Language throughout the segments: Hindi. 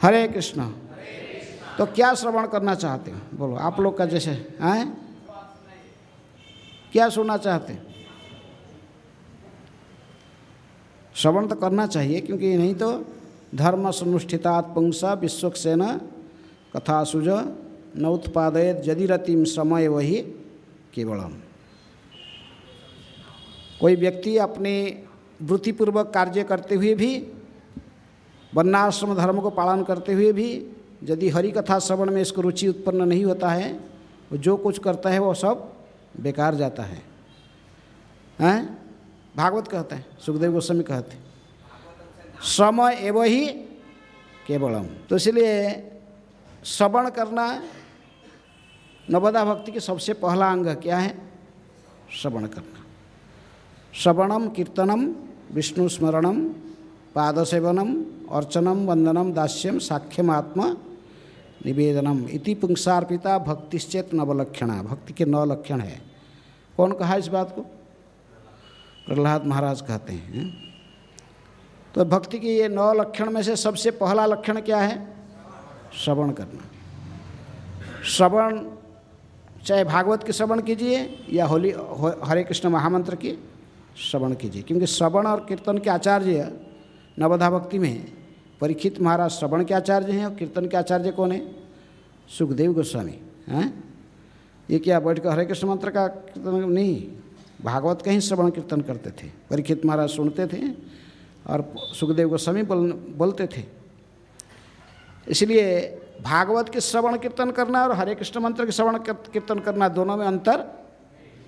हरे कृष्ण। तो क्या श्रवण करना चाहते हो? बोलो आप लोग का जैसे हैं, क्या सुनना चाहते हैं? श्रवण तो करना चाहिए, क्योंकि नहीं तो धर्म सुनुष्ठितात् पुंसा विश्वक्सेन कथा सुज न उत्पादयत यदि रतिम समय वही केवलम। कोई व्यक्ति अपने वृत्तिपूर्वक कार्य करते हुए भी, वर्णाश्रम धर्म को पालन करते हुए भी, यदि हरि कथा श्रवण में इसको रुचि उत्पन्न नहीं होता है, वो जो कुछ करता है वो सब बेकार जाता है। हैं? भागवत कहते हैं, सुखदेव गोस्वामी कहते हैं, श्रम एव ही केवलम। तो इसलिए श्रवण करना नवदा भक्ति के सबसे पहला अंग क्या है? श्रवण करना। श्रवणम कीर्तनम विष्णु स्मरणम पादसेवनम अर्चनम वंदनम दास्यम साख्यम आत्मा निवेदनम इति पुंसार्पिता भक्तिश्चेत नवलक्षणा। भक्ति के 9 लक्षण है। कौन कहा इस बात को? प्रहलाद महाराज कहते हैं। तो भक्ति की ये 9 लक्षण में से सबसे पहला लक्षण क्या है? श्रवण करना। श्रवण चाहे भागवत की श्रवण कीजिए या हरे कृष्ण महामंत्र की श्रवण कीजिए, क्योंकि श्रवण और कीर्तन के आचार्य नवदा भक्ति में परीक्षित महाराज श्रवण के आचार्य हैं, और कीर्तन के आचार्य कौन है? सुखदेव गोस्वामी हैं। ये क्या बैठ कर हरे कृष्ण मंत्र का कीर्तन नहीं, भागवत का ही श्रवण कीर्तन करते थे। परीक्षित महाराज सुनते थे और सुखदेव गोस्वामी बोलते थे। इसलिए भागवत के श्रवण कीर्तन करना और हरे कृष्ण मंत्र के श्रवण कीर्तन करना, दोनों में अंतर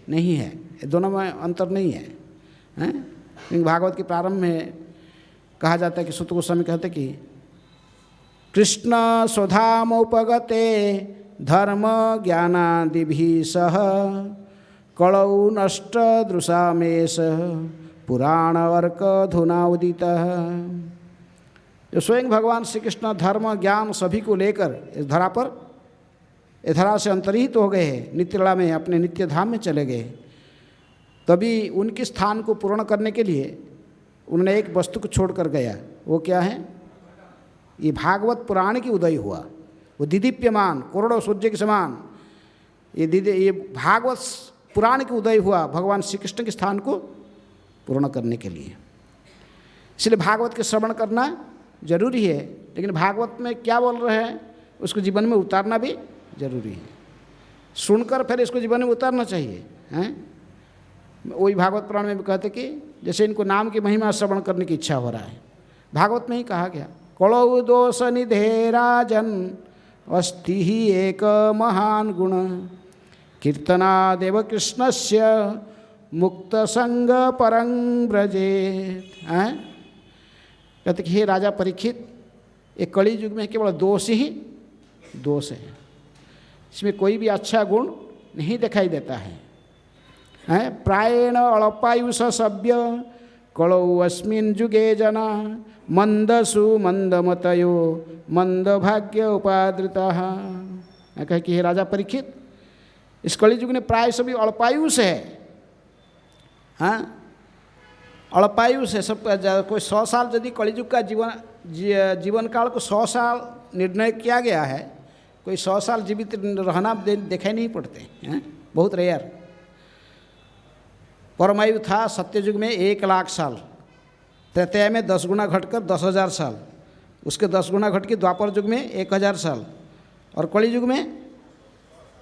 नहीं है। दोनों में अंतर नहीं है, हैं? क्योंकि भागवत के प्रारंभ में कहा जाता है कि सुत गोस्वामी कहते कि कृष्ण स्वधामोपगते धर्म ज्ञानादिभिः सह कलौ नष्ट दृशामेश पुराण अर्क धुना उदितः। जो स्वयं भगवान श्री कृष्ण धर्म ज्ञान सभी को लेकर इस धरा पर, इस धरा से अंतर्हित हो गए, नित्यलीला में अपने नित्य धाम में चले गए, तभी उनके स्थान को पूर्ण करने के लिए उन्होंने एक वस्तु को छोड़कर गया। वो क्या है? ये भागवत पुराण की उदय हुआ। वो दिदीप्यमान करोड़ों सूर्य के समान ये भागवत पुराण की उदय हुआ भगवान श्री कृष्ण के स्थान को पूर्ण करने के लिए। इसलिए भागवत के श्रवण करना जरूरी है, लेकिन भागवत में क्या बोल रहे हैं उसको जीवन में उतारना भी जरूरी है। सुनकर फिर इसको जीवन में उतारना चाहिए, हैं? वही भागवत पुराण में भी कहते कि जैसे इनको नाम की महिमा श्रवण करने की इच्छा हो रहा है, भागवत में ही कहा गया कलौ दोष निधे राजन अस्ति ही एक महान गुण कीर्तनादेव कृष्णस्य मुक्त संग परं व्रजेत। कहते कि हे राजा परीक्षित, एक कलि युग में केवल दोष ही दोष है, इसमें कोई भी अच्छा गुण नहीं दिखाई देता है। प्रायेण अल्पायुष सभ्य कलौ अस्मिन् युगे जना मंदसु मंदमतयो मंदभाग्य उपादृतः। कहे कि हे राजा परीक्षित, इस कलि युग में प्राय सभी अल्पायुष है। हाँ, अल्पायुष है सब। कोई 100 साल यदि कलियुग का जीवन काल को 100 साल निर्णय किया गया है, कोई 100 साल जीवित रहना दिखाई नहीं पड़ते हैं, बहुत रेयर। परमायु था सत्ययुग में 1 लाख साल, त्रेतया में 10 गुना घटकर 10,000 साल, उसके 10 गुना घट के द्वापर युग में 1,000 साल, और कलि युग में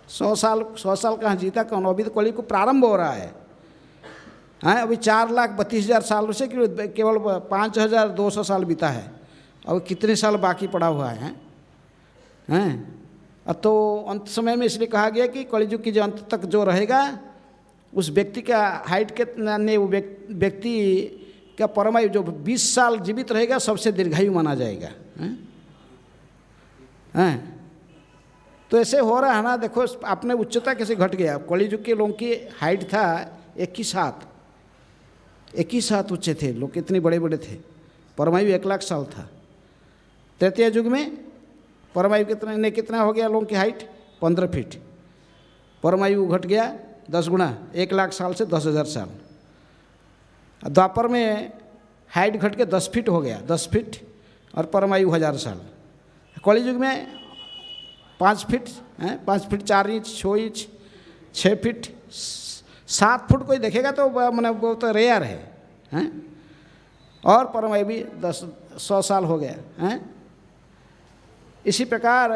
100 साल। 100 साल कहाँ जीता कौन? अभी तो कलि को प्रारंभ हो रहा है। हाँ, अभी 4,32,000 साल से केवल 5,200 साल बीता है, अब कितने साल बाकी पड़ा हुआ है, हैं? तो अंत समय में इसलिए कहा गया कि कलियुग की जो अंत तक जो रहेगा उस व्यक्ति का हाइट कितना ने, वो व्यक्ति का परमायु जो 20 साल जीवित रहेगा सबसे दीर्घायु माना जाएगा। हैं? तो ऐसे हो रहा है ना, देखो अपने उच्चता कैसे घट गया। कलियुग के लोगों की हाइट था 21 ऊंचे थे लोग, कितने बड़े बड़े थे। परमायु 1 लाख साल था। तृतीय युग में परमायु कितना हो गया लोगों की हाइट? 15 फीट। परमायु घट गया 10 गुना, 1 लाख साल से 10,000 साल। द्वापर में हाइट घट के 10 फीट हो गया, 10 फीट, और परमायु 1000 साल। कलि युग में 5 feet 5 feet 4 inch 6 inch 6 feet 7 foot कोई देखेगा तो मैंने वो तो रेयर है और परम भी 100 साल हो गया हैं। इसी प्रकार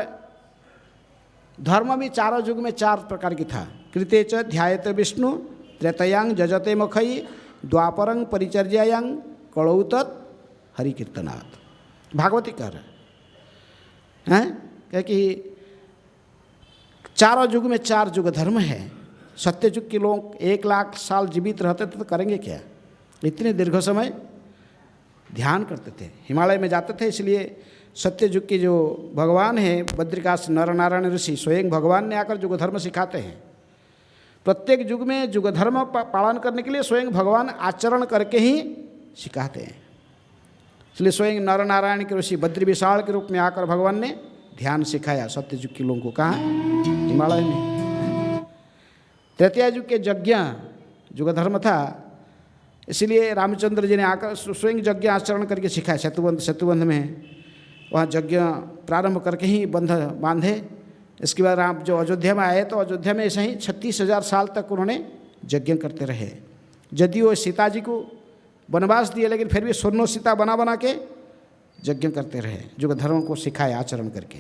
धर्म भी चारों युग में 4 प्रकार की था। कृते च ध्यायते विष्णु, त्रेतयांग जजते मखई, द्वापरंग परिचर्यायांग, कलौ तत् हरि कीर्तनात्। भागवती कह रहे हैं क्या कि चारों युग में 4 युग धर्म है। सत्य युग के लोग 1 लाख साल जीवित रहते थे तो करेंगे क्या, इतने दीर्घ समय ध्यान करते थे, हिमालय में जाते थे। इसलिए सत्य युग के जो भगवान है बद्रिकाश नर नारायण ऋषि स्वयं भगवान ने आकर युग धर्म सिखाते हैं। प्रत्येक युग में युग धर्म पालन करने के लिए स्वयं भगवान आचरण करके ही सिखाते हैं। इसलिए स्वयं नर नारायण के ऋषि बद्री विशाल के रूप में आकर भगवान ने ध्यान सिखाया सत्य युग के लोगों को। कहाँ? हिमालय में। तृतीय युग के यज्ञ युग धर्म था, इसलिए रामचंद्र जी ने आकर स्वयं यज्ञ आचरण करके सिखाया। सेतुबंध में वहाँ यज्ञ प्रारंभ करके ही बंध बांधे। इसके बाद राम जो अयोध्या में आए तो अयोध्या में ऐसे ही 36,000 साल तक उन्होंने यज्ञ करते रहे। यदि वो सीता जी को वनवास दिए लेकिन फिर भी स्वर्णो सीता बना बना के यज्ञ करते रहे, युग धर्म को सिखाया आचरण करके।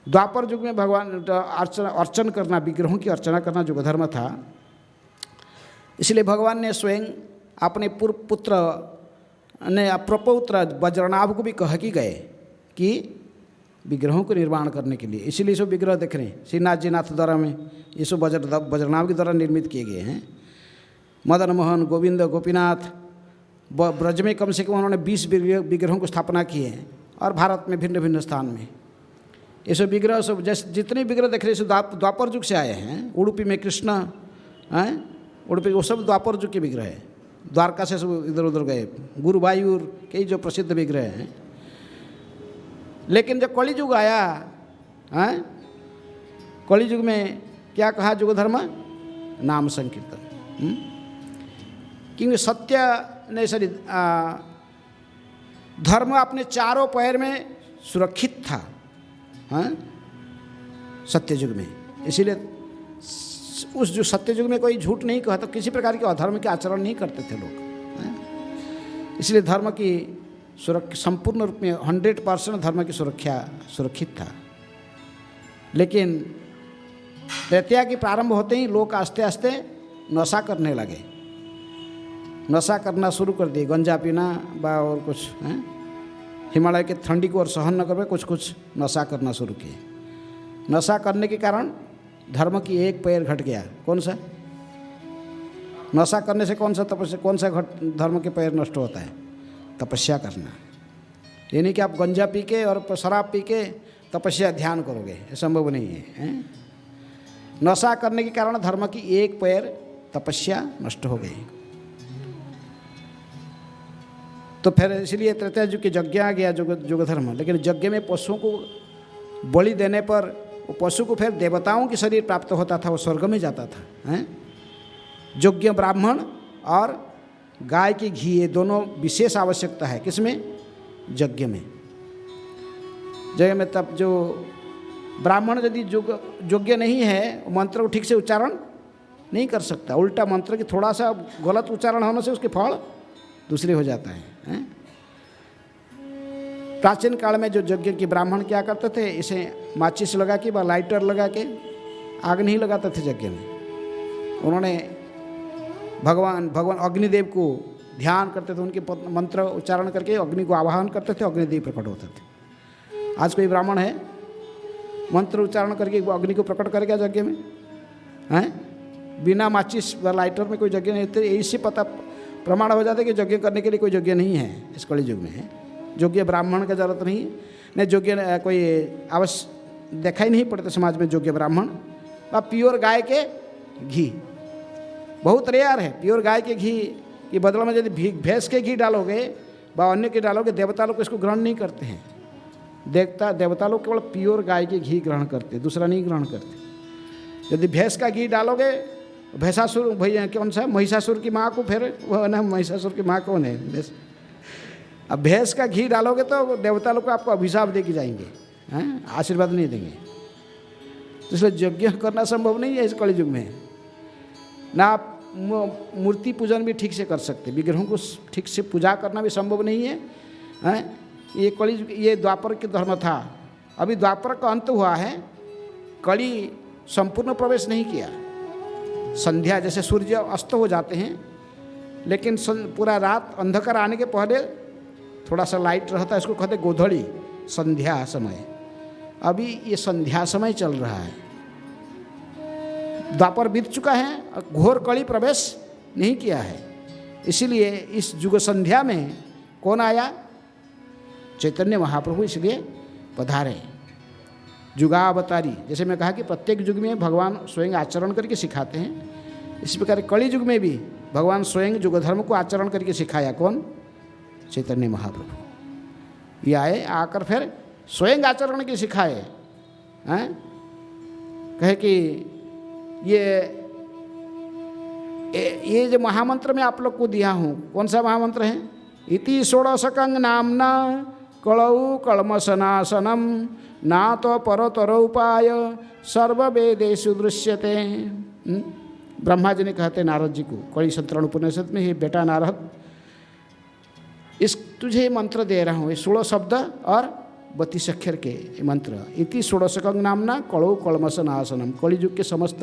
द्वापर युग में भगवान अर्चन करना, विग्रहों की अर्चना करना युग धर्म था। इसलिए भगवान ने स्वयं अपने पूर्व पुत्र ने प्रपौत्र वज्रनाभ को भी कह के गए कि विग्रहों को निर्माण करने के लिए। इसीलिए सब विग्रह देख रहे हैं श्रीनाथ जी नाथ द्वारा में, ये सब वज्रनाभ के द्वारा निर्मित किए गए हैं। मदन मोहन, गोविंद, गोपीनाथ, ब्रज में कम से कम उन्होंने 20 विग्रहों को स्थापना किए हैं और भारत में भिन्न भिन्न स्थान में। ये सब विग्रह सब जैसे जितने विग्रह देख रहे हैं द्वापर युग से आए हैं। उडुपी में कृष्ण हैं, उडुपी वो सब द्वापर युग के विग्रह है। द्वारका से सब इधर उधर गए, गुरुवायूर कई जो प्रसिद्ध विग्रह हैं। लेकिन जब कलि युग आया हैं, कलि युग में क्या कहा युग धर्म? नाम संकीर्तन। क्योंकि सत्य ने धर्म अपने चारों पैर में सुरक्षित था सत्य युग में। इसीलिए उस जो सत्य युग में कोई झूठ नहीं कहता, किसी प्रकार के अधर्म के आचरण नहीं करते थे लोग। इसलिए धर्म की सुरक्षा संपूर्ण रूप में 100% धर्म की सुरक्षा सुरक्षित था। लेकिन तृतीया के प्रारंभ होते ही लोग आस्ते आस्ते नशा करने लगे, नशा करना शुरू कर दिए, गंजा पीना और कुछ हिमालय के ठंडी को और सहन न कर कुछ कुछ नशा करना शुरू किए। नशा करने के कारण धर्म की एक पैर घट गया। कौन सा? नशा करने से कौन सा धर्म के पैर नष्ट होता है? तपस्या करना। ये नहीं कि आप गंजा पी के और शराब पी के तपस्या ध्यान करोगे, ये संभव नहीं है। नशा करने के कारण धर्म की एक पैर तपस्या नष्ट हो गई। तो फिर इसलिए तृतीय युग के यज्ञ आ गया युग धर्म। लेकिन यज्ञ में पशुओं को बलि देने पर वो पशु को फिर देवताओं की शरीर प्राप्त होता था, वो स्वर्ग में जाता था। यज्ञ ब्राह्मण और गाय की घी, ये दोनों विशेष आवश्यकता है। किसमें? यज्ञ में। यज्ञ में तब जो ब्राह्मण यदि योग्य नहीं है, मंत्र को ठीक से उच्चारण नहीं कर सकता, उल्टा मंत्र की थोड़ा सा गलत उच्चारण होने से उसके फल दूसरे हो जाता है। प्राचीन काल में जो यज्ञ की ब्राह्मण क्या करते थे, इसे माचिस लगा के व लाइटर लगा के आग नहीं लगाते थे यज्ञ में। उन्होंने भगवान अग्निदेव को ध्यान करते थे, उनके मंत्र उच्चारण करके अग्नि को आवाहन करते थे, अग्निदेव प्रकट होते थे। आज कोई ब्राह्मण है मंत्र उच्चारण करके अग्नि को प्रकट करेगा यज्ञ में? बिना माचिस व लाइटर में कोई यज्ञ नहीं होते। इससे पता प्रमाण हो जाता है कि यज्ञ करने के लिए कोई यज्ञ नहीं है इस कलि युग में। योग्य ब्राह्मण का जरूरत नहीं है, न योग्य कोई अवश्य देखा ही नहीं पड़ता समाज में योग्य ब्राह्मण। व प्योर गाय के घी बहुत रेयर है। प्योर गाय के घी के बदले में यदि भैंस के घी डालोगे व अन्य के डालोगे, देवता लोग इसको ग्रहण नहीं करते हैं। देवता लोग केवल प्योर गाय के घी ग्रहण करते, दूसरा नहीं ग्रहण करते। यदि भैंस का घी डालोगे, भैंसासुर भैया कौन सा महिषासुर की माँ को, फिर वह ना महिषासुर की माँ कौन है? अब भैंस का घी डालोगे तो देवता लोग को आपको अभिशाप दे के जाएंगे। हैं, आशीर्वाद नहीं देंगे। तो इसलिए यज्ञ करना संभव नहीं है इस कलयुग में। ना आप मूर्ति पूजन भी ठीक से कर सकते, विग्रहों को ठीक से पूजा करना भी संभव नहीं है, हैं? ये कलयुग, ये द्वापर के धर्म था। अभी द्वापर का अंत हुआ है, कली संपूर्ण प्रवेश नहीं किया। संध्या जैसे सूर्य अस्त हो जाते हैं, लेकिन पूरा रात अंधकार आने के पहले थोड़ा सा लाइट रहता है, इसको कहते गोधड़ी, संध्या समय। अभी ये संध्या समय चल रहा है, द्वापर बीत चुका है, घोर कली प्रवेश नहीं किया है। इसीलिए इस युग संध्या में कौन आया? चैतन्य महाप्रभु इसलिए पधारे, युगावतारी। जैसे मैं कहा कि प्रत्येक युग में भगवान स्वयं आचरण करके सिखाते हैं, इसी प्रकार कलि युग में भी भगवान स्वयं युग धर्म को आचरण करके सिखाया। कौन? चैतन्य महाप्रभु। ये आए, आकर फिर स्वयं आचरण के सिखाए, हैं? कहे कि ये जो महामंत्र मैं आप लोग को दिया हूँ, कौन सा महामंत्र है? इति षोडशकं नाम्ना कलौ कलमशनाशनम ना तो परतर उपाय सर्ववेदेषु दृश्यते। ब्रह्मा जी ने कहते नारद जी को कड़ी संतरण उपनिषद में, हे बेटा नारद, इस तुझे मंत्र दे रहा हूँ, ये 16 शब्द और 32 अक्षर के मंत्र। इति षोडशकं नामना कलौ कलमशनाशनम, कलियुग के समस्त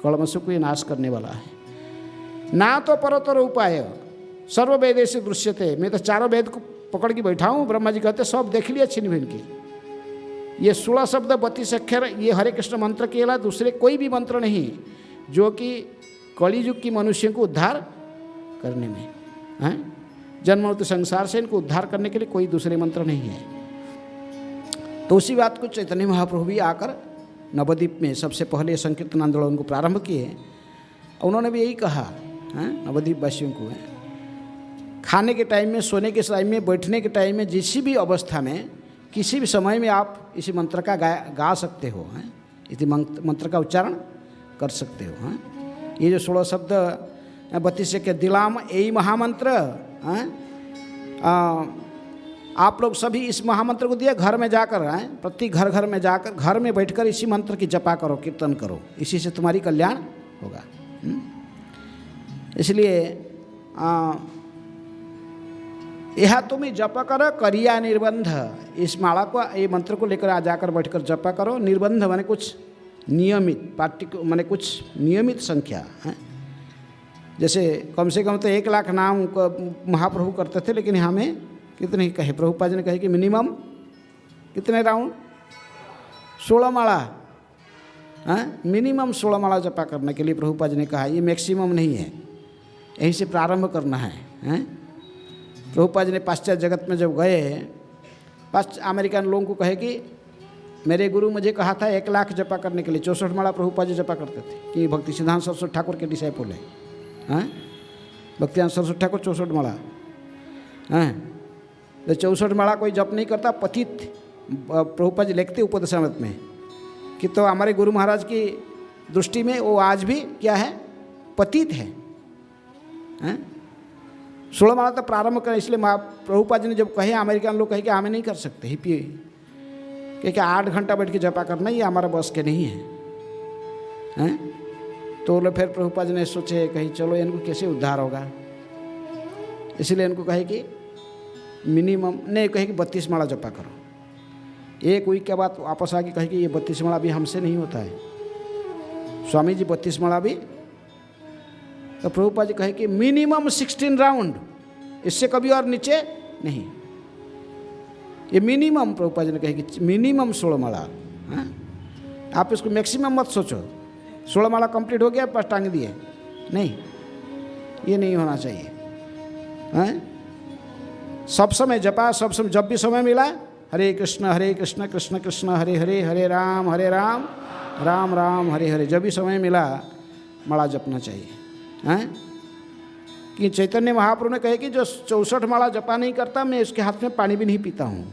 कलमशों को ये नाश करने वाला है। ना तो परतर उपाय सर्ववेदेषु दृश्यते, मैं तो चारों वेद को पकड़ के बैठा हूँ। ब्रह्मा जी कहते सब देख लिया छिन भिन के। ये 16 शब्द 32 अक्षर, ये हरे कृष्ण मंत्र के अलावा दूसरे कोई भी मंत्र नहीं जो कि कलियुग की मनुष्यों को उद्धार करने में, हैं? जन्म मृत्यु संसार से इनको उद्धार करने के लिए कोई दूसरे मंत्र नहीं है। तो उसी बात को चैतन्य महाप्रभु भी आकर नवद्वीप में सबसे पहले संकीर्तन आंदोलन को प्रारंभ किए। उन्होंने भी यही कहा, हैं, नवद्वीप वासियों को, खाने के टाइम में, सोने के टाइम में, बैठने के टाइम में, जिस भी अवस्था में, किसी भी समय में आप इसी मंत्र का गा सकते हो, हैं? इसी मंत्र का उच्चारण कर सकते हो, हैं? ये जो 16 शब्द 32 के दिलाम, यही महामंत्र, हैं? आप लोग सभी इस महामंत्र को दिया, घर में जाकर, हैं? प्रति घर घर में जाकर, घर में बैठकर इसी मंत्र की जपा करो, कीर्तन करो, इसी से तुम्हारी कल्याण होगा। इसलिए यह तुम जप करो करिया निर्बंध, इस माला को, ये मंत्र को लेकर आ जाकर बैठकर जपा करो। निर्बंध माने कुछ नियमित, माने कुछ नियमित संख्या, है? जैसे कम से कम तो 1 लाख नाम महाप्रभु करते थे, लेकिन यहाँ में कितने कहे? प्रभुपाद जी ने कहे कि मिनिमम कितने राउंड? 16 माला, हैं? मिनिमम 16 माला जपा करने के लिए प्रभुपाद जी ने कहा, ये मैक्सिमम नहीं है, यहीं से प्रारंभ करना है, हैं? प्रभुपाद जी ने पाश्चात्य जगत में जब गए, अमेरिकन लोगों को कहे कि मेरे गुरु मुझे कहा था 1 लाख जपा करने के लिए। 64 माला प्रभुपाद जी जपा करते थे, कि भक्ति सिद्धांत सरस्वती ठाकुर के डिसाइपल है, हैं? भक्तिसिद्धांत सरस्वती ठाकुर 64 माला, हैं? तो 64 माला कोई जप नहीं करता, पतित। प्रभुपाद जी लिखते उपदेशामृत में कि तो हमारे गुरु महाराज की दृष्टि में वो आज भी क्या है? पतित है, हैं? 16 माला तो प्रारंभ करें। इसलिए प्रभुपाद जी ने जब कहे, अमेरिकन लोग कहे कि हमें नहीं कर सकते, हिप्पी, क्योंकि 8 घंटा बैठ के जपा करना ये हमारा बस के नहीं है, हैं? तो लोग फिर प्रभुपाद जी ने सोचे, कहीं चलो इनको कैसे उद्धार होगा, इसलिए इनको कहे कि मिनिमम नहीं, कहे कि 32 माला जपा करो। एक वीक के बाद वापस आके कहे कि ये 32 माला भी हमसे नहीं होता है, स्वामी जी 32 माला भी। तो प्रभुपाद जी कहे कि मिनिमम 16 राउंड, इससे कभी और नीचे नहीं। ये मिनिमम, प्रभुपाद जी ने कहे कि मिनिमम 16 माला, हैं? आप इसको मैक्सिमम मत सोचो। 16 माला कंप्लीट हो गया, बस टांग दिए, नहीं, ये नहीं होना चाहिए, हैं? सब समय जपा, सब समय, जब भी समय मिला हरे कृष्ण कृष्ण कृष्ण हरे हरे, हरे राम राम राम हरे हरे, जब भी समय मिला माला जपना चाहिए, हैं? कि चैतन्य महाप्रभु ने कहे कि जो 64 माला जपा नहीं करता, मैं उसके हाथ में पानी भी नहीं पीता हूँ।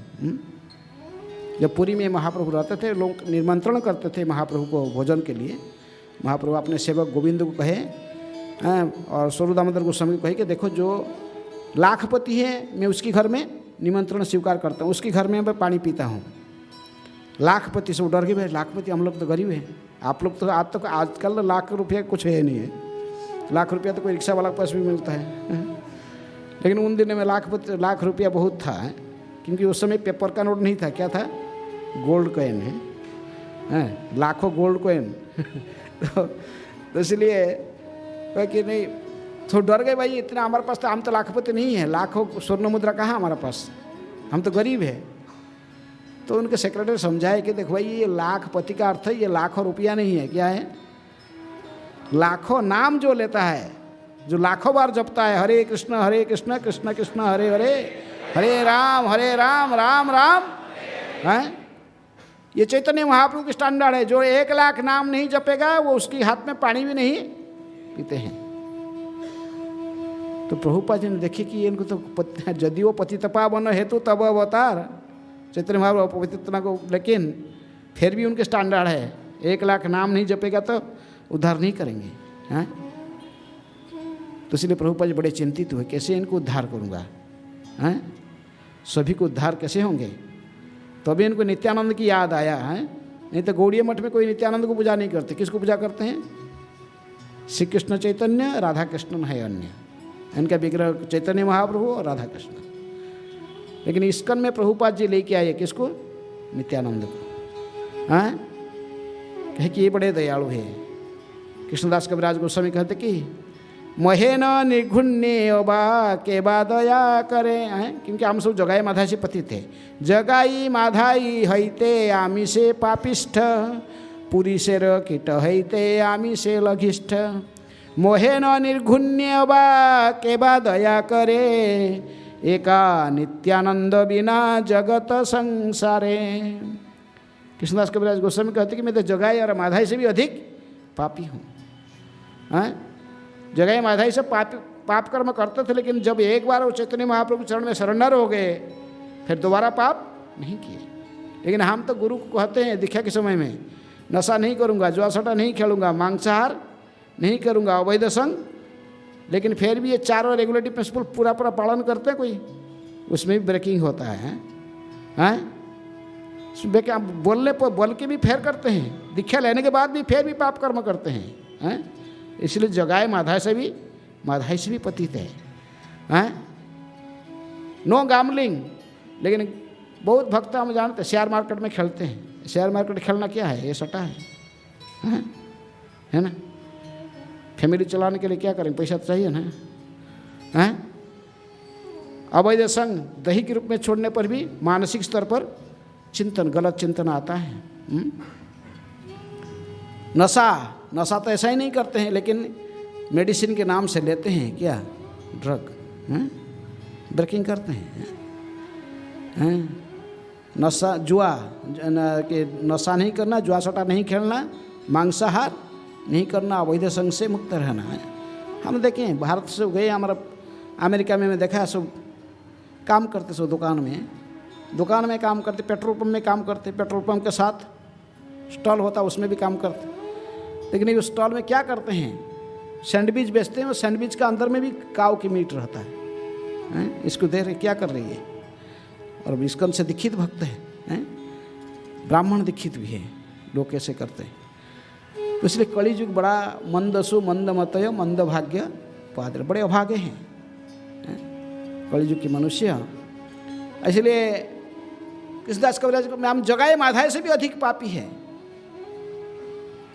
जब पुरी में महाप्रभु रहते थे, लोग निमंत्रण करते थे महाप्रभु को भोजन के लिए। महाप्रभु अपने सेवक गोविंद को कहे, और स्वरूप दामोदर गोस्वामी को कहे कि देखो जो लाखपति है, मैं उसके घर में निमंत्रण स्वीकार करता हूँ, उसके घर में मैं पानी पीता हूँ। लाखपति से वो डर गए, भाई लाखपति हम लोग तो गरीब हैं, आप लोग तो आजकल लाख रुपया कुछ है नहीं है, लाख रुपया तो कोई रिक्शा वाला के पास भी मिलता है। लेकिन उन दिनों में लाख रुपया बहुत था, क्योंकि उस समय पेपर का नोट नहीं था, क्या था, गोल्ड कॉइन है, लाखों गोल्ड कॉइन। तो इसलिए कि नहीं, तो डर गए, भाई इतना हमारे पास तो, हम तो लाखपति नहीं है, लाखों स्वर्ण मुद्रा कहाँ हमारे पास, हम तो गरीब है। तो उनके सेक्रेटरी समझाए कि देखो भाई ये लाखपति का अर्थ है, ये लाखों रुपया नहीं है, क्या है, लाखों नाम जो लेता है, जो लाखों बार जपता है, हरे कृष्ण कृष्ण कृष्ण हरे हरे, हरे राम राम राम है, ये चैतन्य महाप्रभु की स्टैंडर्ड है। जो 1 लाख नाम नहीं जपेगा वो उसके हाथ में पानी भी नहीं पीते हैं। तो प्रभुपाद जी ने देखे कि इनको तो यदि वो पतितपावन हेतु तब अवतार चैतन्य महाप्रभु पवित्रता को, लेकिन फिर भी उनके स्टैंडर्ड है, 1 लाख नाम नहीं जपेगा तो उद्धार नहीं करेंगे हैं। तो इसलिए प्रभुपाद जी बड़े चिंतित हुए, कैसे इनको उद्धार करूँगा हैं, सभी को उद्धार कैसे होंगे। तो अभी इनको नित्यानंद की याद आया है, नहीं तो गौड़ीय मठ में कोई नित्यानंद को पूजा नहीं करते, किसको पूजा करते हैं, श्री कृष्ण चैतन्य, राधा कृष्ण है अन्य, इनका विग्रह चैतन्य महाप्रभु और राधा कृष्ण। लेकिन इस्कन में प्रभुपाद जी लेके आए किसको, नित्यानंद को, हैं, कहे कि ये बड़े दयालु है। कृष्णदास कविराज गोस्वामी कहते कि महे न निर्घुण्य बा के बा दया करे हैं, क्योंकि हम सब जगाई माधाई से पति थे, जगाई माधाई हईते आमी से पापिष्ठ, पुरी से कीट हईते आमी से लघिष्ठ, मोहे न निर्घुण्य बा के बा दया करे, एका नित्यानंद बिना जगत संसारे। कृष्णदास कविराज गोस्वामी कहते कि मैं तो जगाई और माधाई से भी अधिक पापी हूँ। जगाई माधाई से पाप कर्म करते थे, लेकिन जब एक बार वो चैतन्य महाप्रभु चरण में सरेंडर हो गए फिर दोबारा पाप नहीं किए। लेकिन हम तो गुरु को कहते हैं दीक्षा के समय में, नशा नहीं करूँगा, जुआसटा नहीं खेलूँगा, मांसाहार नहीं करूँगा, अवैध संग, लेकिन फिर भी ये चारों रेगुलेटिव प्रिंसिपल पूरा पालन करते हैं कोई, उसमें भी ब्रेकिंग होता है बोलने पर बोल के भी फेर करते हैं, दीक्षा लेने के बाद भी फिर भी पाप कर्म करते हैं। इसलिए जगाए माधाई से भी पतित है। नो गैम्बलिंग, लेकिन बहुत भक्त हम जानते हैं शेयर मार्केट में खेलते हैं। शेयर मार्केट खेलना क्या है, ये सट्टा है ना। फैमिली चलाने के लिए क्या करें, पैसा तो चाहिए ना। अवैध संग दही के रूप में छोड़ने पर भी मानसिक स्तर पर चिंतन, गलत चिंतन आता है। नशा तो ऐसा ही नहीं करते हैं, लेकिन मेडिसिन के नाम से लेते हैं क्या, ड्रग, ब्रेकिंग करते हैं। नशा, जुआ के नशा नहीं करना, जुआ सट्टा नहीं खेलना, मांसाहार नहीं करना, अवैध संग से मुक्त रहना है। हम देखें भारत से गए, हमारा अमेरिका में मैं देखा सब काम करते, सब दुकान में काम करते, पेट्रोल पंप में काम करते, पेट्रोल पंप के साथ स्टॉल होता उसमें भी काम करते। लेकिन उस स्टॉल में क्या करते हैं, सैंडविच बेचते हैं, और सैंडविच का अंदर में भी काऊ की मीट रहता है। इसको देख रहे क्या कर रही है। और इस्कन से दीक्षित भक्त है, ब्राह्मण दीक्षित भी है, लोग कैसे करते हैं। तो इसलिए कली युग बड़ा मंदसु मंदमतय मंदभाग्य पात्र, बड़े अभागे हैं कली युग के मनुष्य। इसलिए कृष्णदास कविराज को हम जगाए माधाई से भी अधिक पापी है।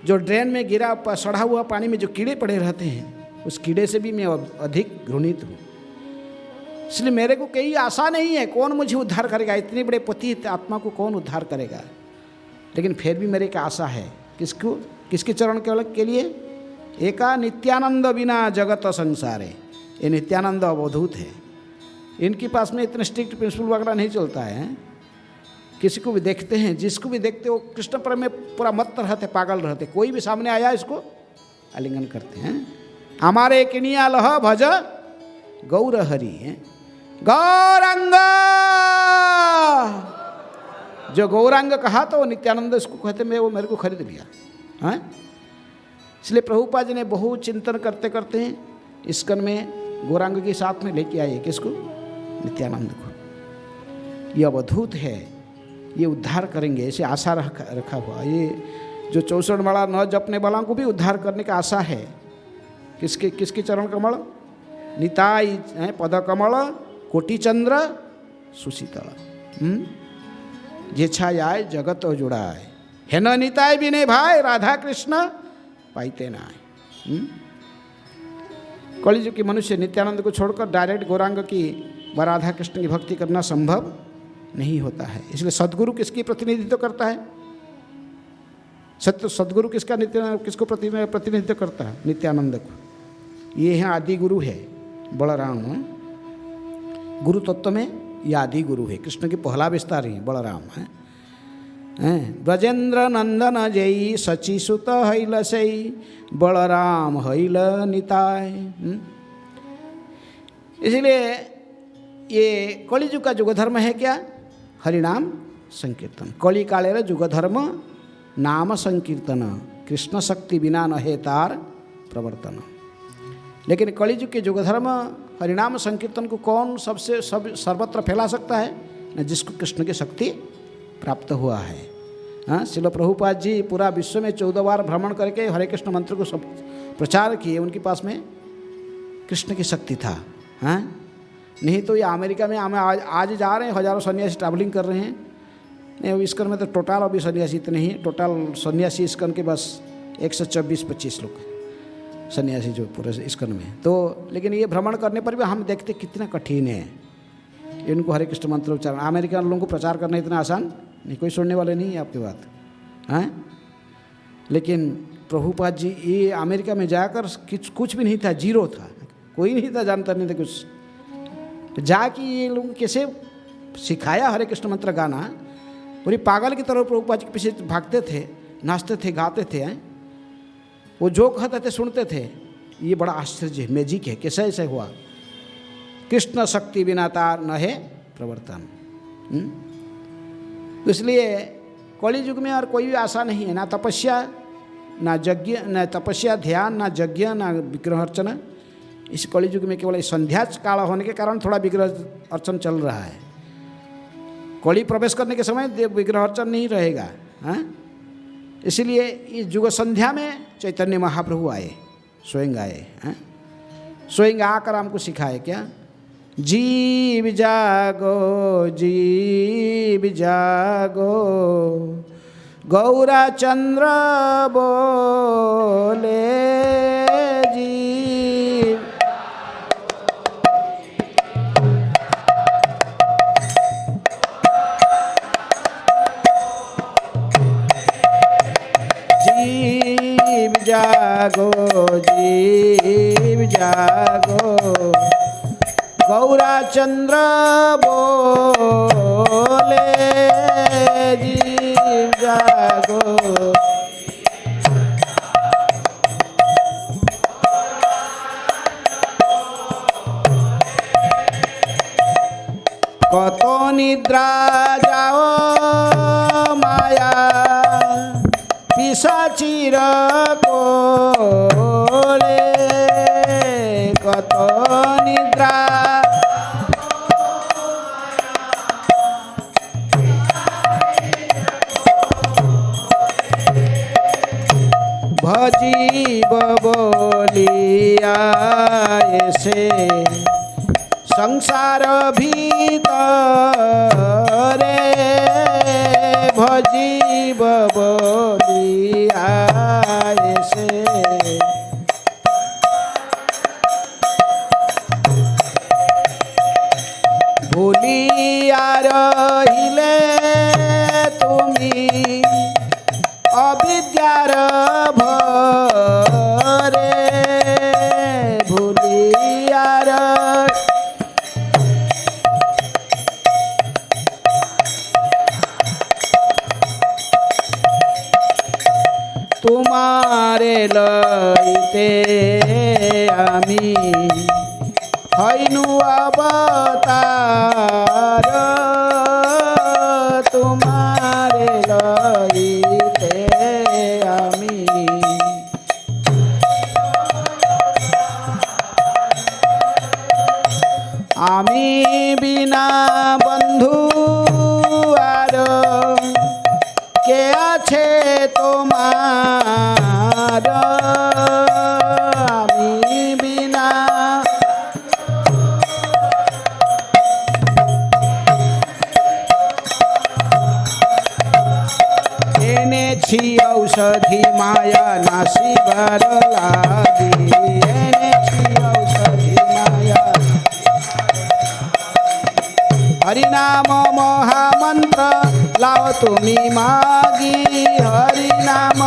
जो ड्रेन में गिरा सड़ा हुआ पानी में जो कीड़े पड़े रहते हैं, उस कीड़े से भी मैं अधिक घृणित हूँ। इसलिए मेरे को कहीं आशा नहीं है, कौन मुझे उद्धार करेगा, इतनी बड़े पतित आत्मा को कौन उद्धार करेगा। लेकिन फिर भी मेरे एक आशा है, किसके चरण के लिए, एका नित्यानंद बिना जगत संसारे। ये नित्यानंद अवधूत है, इनके पास में इतने स्ट्रिक्ट प्रिंसिपल वगैरह नहीं चलता है। किसी को भी देखते हैं, जिसको भी देखते हो कृष्ण प्रेम में पूरा मत रहते, पागल रहते। कोई भी सामने आया इसको आलिंगन करते हैं। हमारे किनिया लह भज गौर हरि है, गौरंग, जो गौरांग कहा तो नित्यानंद इसको कहते, मैं वो मेरे को खरीद लिया। इसलिए प्रभुपाद जी ने बहुत चिंतन करते करते इस्कन में गौरांग के साथ में लेके आए, किसको, नित्यानंद को। ये अवधूत है, ये उद्धार करेंगे, ऐसे आशा रखा हुआ। ये जो 64 माला न जपने वालों को भी उद्धार करने का आशा है। किसके चरण कमल? निताई है पद कमल कोटि चंद्र सुशीतल। जे छायाय जगत जुड़ाए, है न निताय भी नहीं भाई, राधा कृष्ण पाइते ना आए। कलिजुग की मनुष्य नित्यानंद को छोड़कर डायरेक्ट गौरांग की व राधा कृष्ण की भक्ति करना संभव नहीं होता है। इसलिए सद्गुरु किसकी प्रतिनिधित्व करता है? सद्गुरु किसको प्रतिनिधित्व करता है? नित्यानंद को। ये है आदि गुरु है बलराम। गुरु तत्व में ये आदि गुरु है, कृष्ण की पहला विस्तार ही बलराम है। ब्रजेंद्र नंदन जय सची सुत हैल सई, बलराम हैल निताय। इसलिए ये कलिजुग का युग धर्म है क्या? हरिनाम संकीर्तन। कलि कालेर युग धर्म नाम संकीर्तन, कृष्ण शक्ति बिना न हे तार प्रवर्तन। लेकिन कलिजुग के युग धर्म हरिनाम संकीर्तन को कौन सर्वत्र फैला सकता है? न जिसको कृष्ण की शक्ति प्राप्त हुआ है। हाँ, श्रील प्रभुपाद जी पूरा विश्व में 14 बार भ्रमण करके हरे कृष्ण मंत्र को सब प्रचार किए। उनके पास में कृष्ण की शक्ति था। हाँ, नहीं तो ये अमेरिका में हमें आज जा रहे हैं, हजारों सन्यासी ट्रैवलिंग कर रहे हैं। नहीं, इस्कन में तो टोटल अभी सन्यासी इतने ही, टोटल सन्यासी इस्कन के बस 124-25 लोग सन्यासी जो पूरे इस्कन में। तो लेकिन ये भ्रमण करने पर भी हम देखते कितना कठिन है इनको हरे कृष्ण मंत्र उच्चारण। अमेरिकन लोगों को प्रचार करना इतना आसान नहीं, कोई सुनने वाले नहीं है आपकी बात। हैं, लेकिन प्रभुपाद जी ये अमेरिका में जाकर कुछ भी नहीं था, जीरो था, कोई नहीं था, जानता नहीं था कुछ। जाके ये लोग कैसे सिखाया हरे कृष्ण मंत्र गाना। पूरी पागल की तरह प्रभुपाद जी के पीछे भागते थे, नाचते थे, गाते थे। वो जो कहते थे सुनते थे। ये बड़ा आश्चर्य है, मैजिक है, कैसे ऐसे हुआ। कृष्ण शक्ति बिना तार न है प्रवर्तन। तो इसलिए कलि युग में और कोई भी आशा नहीं है, ना तपस्या, ना यज्ञ, ना तपस्या ध्यान, ना यज्ञ, ना विग्रह अर्चना। इस कलि युग में केवल संध्या काल होने के कारण थोड़ा विग्रह अर्चन चल रहा है। कलि प्रवेश करने के समय विग्रह अर्चन नहीं रहेगा। हाँ, इसलिए इस युग संध्या में चैतन्य महाप्रभु आए, स्वयं आए। स्वयं आकर हमको सिखाए क्या? जीव जागो, जीव जागो, गौरा चंद्र बोले जीव। जीव जागो, जीव जागो, गौरा चंद्र बोले जीव जागो। कतो निद्रा जाओ माया पिशाचीर कोले, कतो निद्रा भजीव बोलिया ऐसे संसार भीतरे, भजीव बोलिया ऐसे भूलिया रहिले तुमी अविद्यार भरे, भूलियार तुम्हारे लइते आमी हईनु अवतार, तुम्हारे लइते आमी आमी बिना बंधु आर के আছে তোমার আমি বিনা এনেছি ঔষধি মায়া নাসিবার লাগি এনেছি ঔষধি মায়া हरिनाम महामंत्र लाओ तुम्ही मागी हरिनाम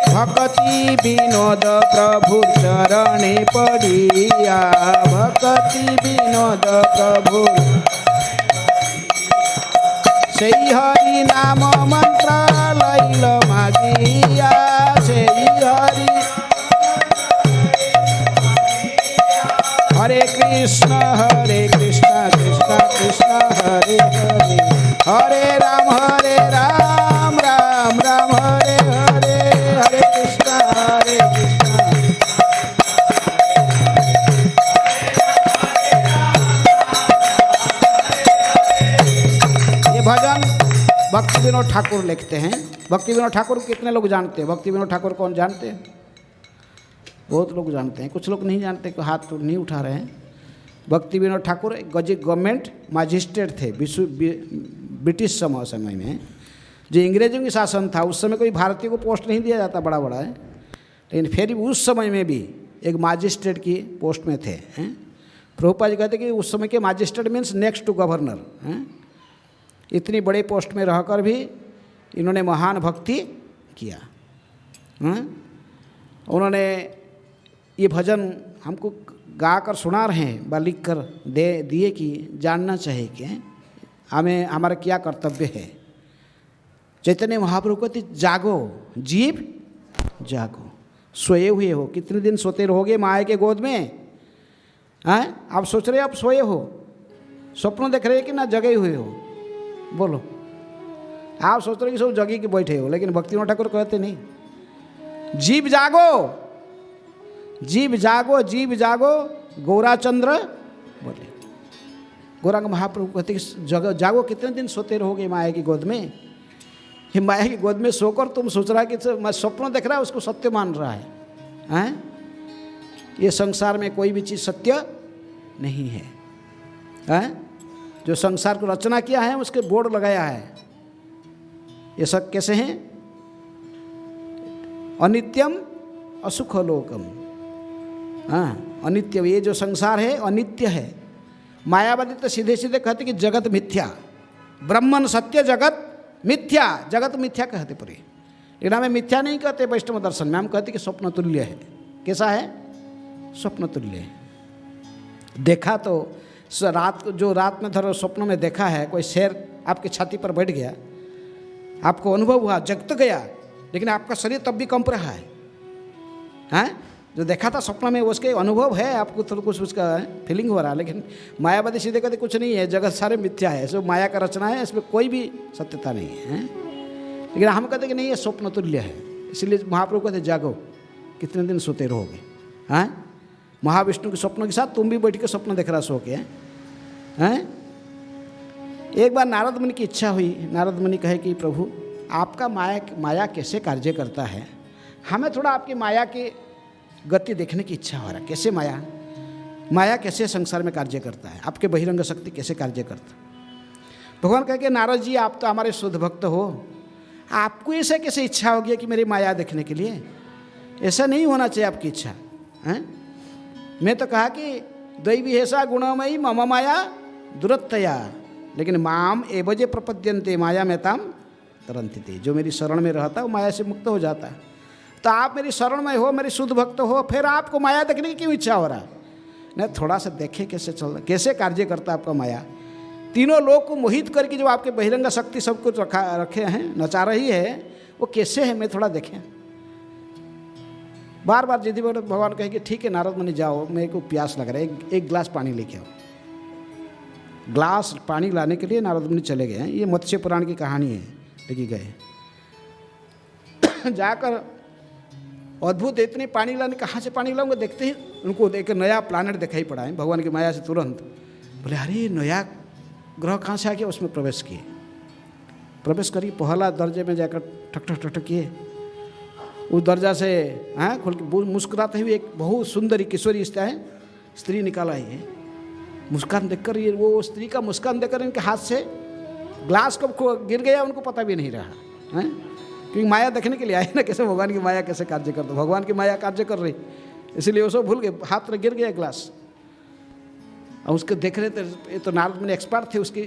भक्ति विनोद प्रभु चरणे पड़िया भक्ति विनोद प्रभु सेई हरिनाम मंत्र लैल मागिया सेई हरि हरे कृष्ण कृष्ण कृष्ण हरे हरे हरे राम राम राम हरे हरे हरे कृष्ण ये भजन भक्ति विनोद ठाकुर लिखते हैं। भक्ति विनोद ठाकुर कितने लोग जानते हैं? भक्ति विनोद ठाकुर कौन जानते हैं? बहुत लोग जानते हैं, कुछ लोग नहीं जानते, को हाथ तो नहीं उठा रहे हैं। भक्ति विनोद ठाकुर गवर्नमेंट मजिस्ट्रेट थे ब्रिटिश समय में, जो अंग्रेजों की शासन था। उस समय कोई भारतीय को पोस्ट नहीं दिया जाता बड़ा बड़ा है, लेकिन फिर भी उस समय में भी एक मजिस्ट्रेट की पोस्ट में थे। प्रभुपाद जी कहते कि उस समय के magistrate means next to governor. इतनी बड़े पोस्ट में रहकर भी इन्होंने महान भक्ति किया। उन्होंने ये भजन हमको गा कर सुना रहे हैं व लिख कर दे दिए कि जानना चाहिए कि हमें हमारा क्या कर्तव्य है। चैतन्य महाप्रभु कहते जागो जीव जागो, सोए हुए हो, कितने दिन सोते रहोगे माया के गोद में? हैं आप सोच रहे हो आप सोए हो, स्वप्न देख रहे हो कि ना जगे हुए हो? बोलो, आप सोच रहे हो कि सब जगे के बैठे हो, लेकिन भक्ति विनोद ठाकुर कहते नहीं, जीव जागो जीव जागो जीव जागो। गौराचंद्र बोले, गौरांग महाप्रभु कहते जगो जागो, कितने दिन सोते रहोगे माया की गोद में? ये माया की गोद में सोकर तुम सोच रहा है कि मैं स्वप्न देख रहा है उसको सत्य मान रहा है। हैं ये संसार में कोई भी चीज़ सत्य नहीं है। हैं जो संसार को रचना किया है उसके बोर्ड लगाया है। ये सब कैसे हैं? अनित्यम असुख लोकम। हाँ अनित्य, ये जो संसार है अनित्य है। मायावादी तो सीधे सीधे कहते कि जगत मिथ्या, ब्रह्मन सत्य जगत मिथ्या, जगत मिथ्या कहते पूरे। लेकिन हमें मिथ्या नहीं कहते वैष्णव दर्शन में, हम कहते कि स्वप्न तुल्य है। कैसा है? स्वप्न तुल्य है। देखा तो रात को, जो रात में धरो स्वप्न में देखा है, कोई शेर आपकी छाती पर बैठ गया, आपको अनुभव हुआ, जग तो गया, लेकिन आपका शरीर तब भी कंप रहा है। हैं जो देखा था स्वप्न में उसके अनुभव है, आपको तो कुछ उसका फीलिंग हो रहा है। लेकिन मायावादी सीधे कहते कुछ नहीं है, जगत सारे मिथ्या है, सब माया का रचना है, इसमें कोई भी सत्यता नहीं है। लेकिन हम कहते कि नहीं ये स्वप्न तुल्य है। इसलिए महाप्रभु कहते जागो, कितने दिन सोते रहोगे? हैं महाविष्णु के स्वप्नों के साथ तुम भी बैठ के स्वप्न देख रहा सो के। हैं एक बार नारद मुनि की इच्छा हुई, नारद मुनि कहे कि प्रभु आपका माया कैसे कार्य करता है, हमें थोड़ा आपकी माया की गति देखने की इच्छा हो रहा है। कैसे माया कैसे संसार में कार्य करता है, आपके बहिरंग शक्ति कैसे कार्य करता है। भगवान कहे कि नारद जी आप तो हमारे शुद्ध भक्त हो, आपको ऐसे कैसे इच्छा हो गया कि मेरी माया देखने के लिए? ऐसा नहीं होना चाहिए आपकी इच्छा। हैं मैं तो कहा कि दैवी ऐसा गुणमयी मम माया दुरत्तया, लेकिन माम एवजे प्रपद्यन्ते माया में ताम तरंती थे। जो मेरी शरण में रहता है वो माया से मुक्त हो जाता है। तो आप मेरी शरण में हो, मेरे शुद्ध भक्त हो, फिर आपको माया देखने की क्यों इच्छा हो रहा है? नहीं थोड़ा सा देखें कैसे चल रहा, कैसे कार्य करता है आपका माया। तीनों लोग को मोहित करके जो आपके बहिरंग शक्ति सब कुछ रखे हैं, नचा रही है, वो कैसे है मैं थोड़ा देखें। बार बार जिदी भगवान कहे कि ठीक है नारद मुनि जाओ, मेरे को प्यास लग रहा है, एक गिलास पानी लेके आओ। ग्लास पानी लाने के लिए नारद मुनि चले गए हैं। ये मत्स्य पुराण की कहानी है, लेके गए जाकर अद्भुत इतने पानी लाने, कहाँ से पानी लाऊंगा? देखते ही उनको एक नया प्लानट दिखाई पड़ा है भगवान की माया से। तुरंत बोले अरे नया ग्रह कहाँ से आ गया, उसमें प्रवेश किए। प्रवेश करिए, पहला दर्जे में जाकर ठक ठक ठक किए। उस दर्जा से खोल के मुस्कुराते हुए एक बहुत सुंदरी किशोरी स्त्री निकाला है। मुस्कान देखकर ये वो स्त्री का मुस्कान देखकर इनके हाथ से ग्लास कब गिर गया उनको पता भी नहीं रहा है, क्योंकि माया देखने के लिए आए ना, कैसे भगवान की माया कैसे कार्य कर दो, भगवान की माया कार्य कर रही, इसलिए वो सब भूल गए, हाथ में गिर गया ग्लास। और उसको देख रहे थे, ये तो नारद मुनि एक्सपर्ट थे, उसके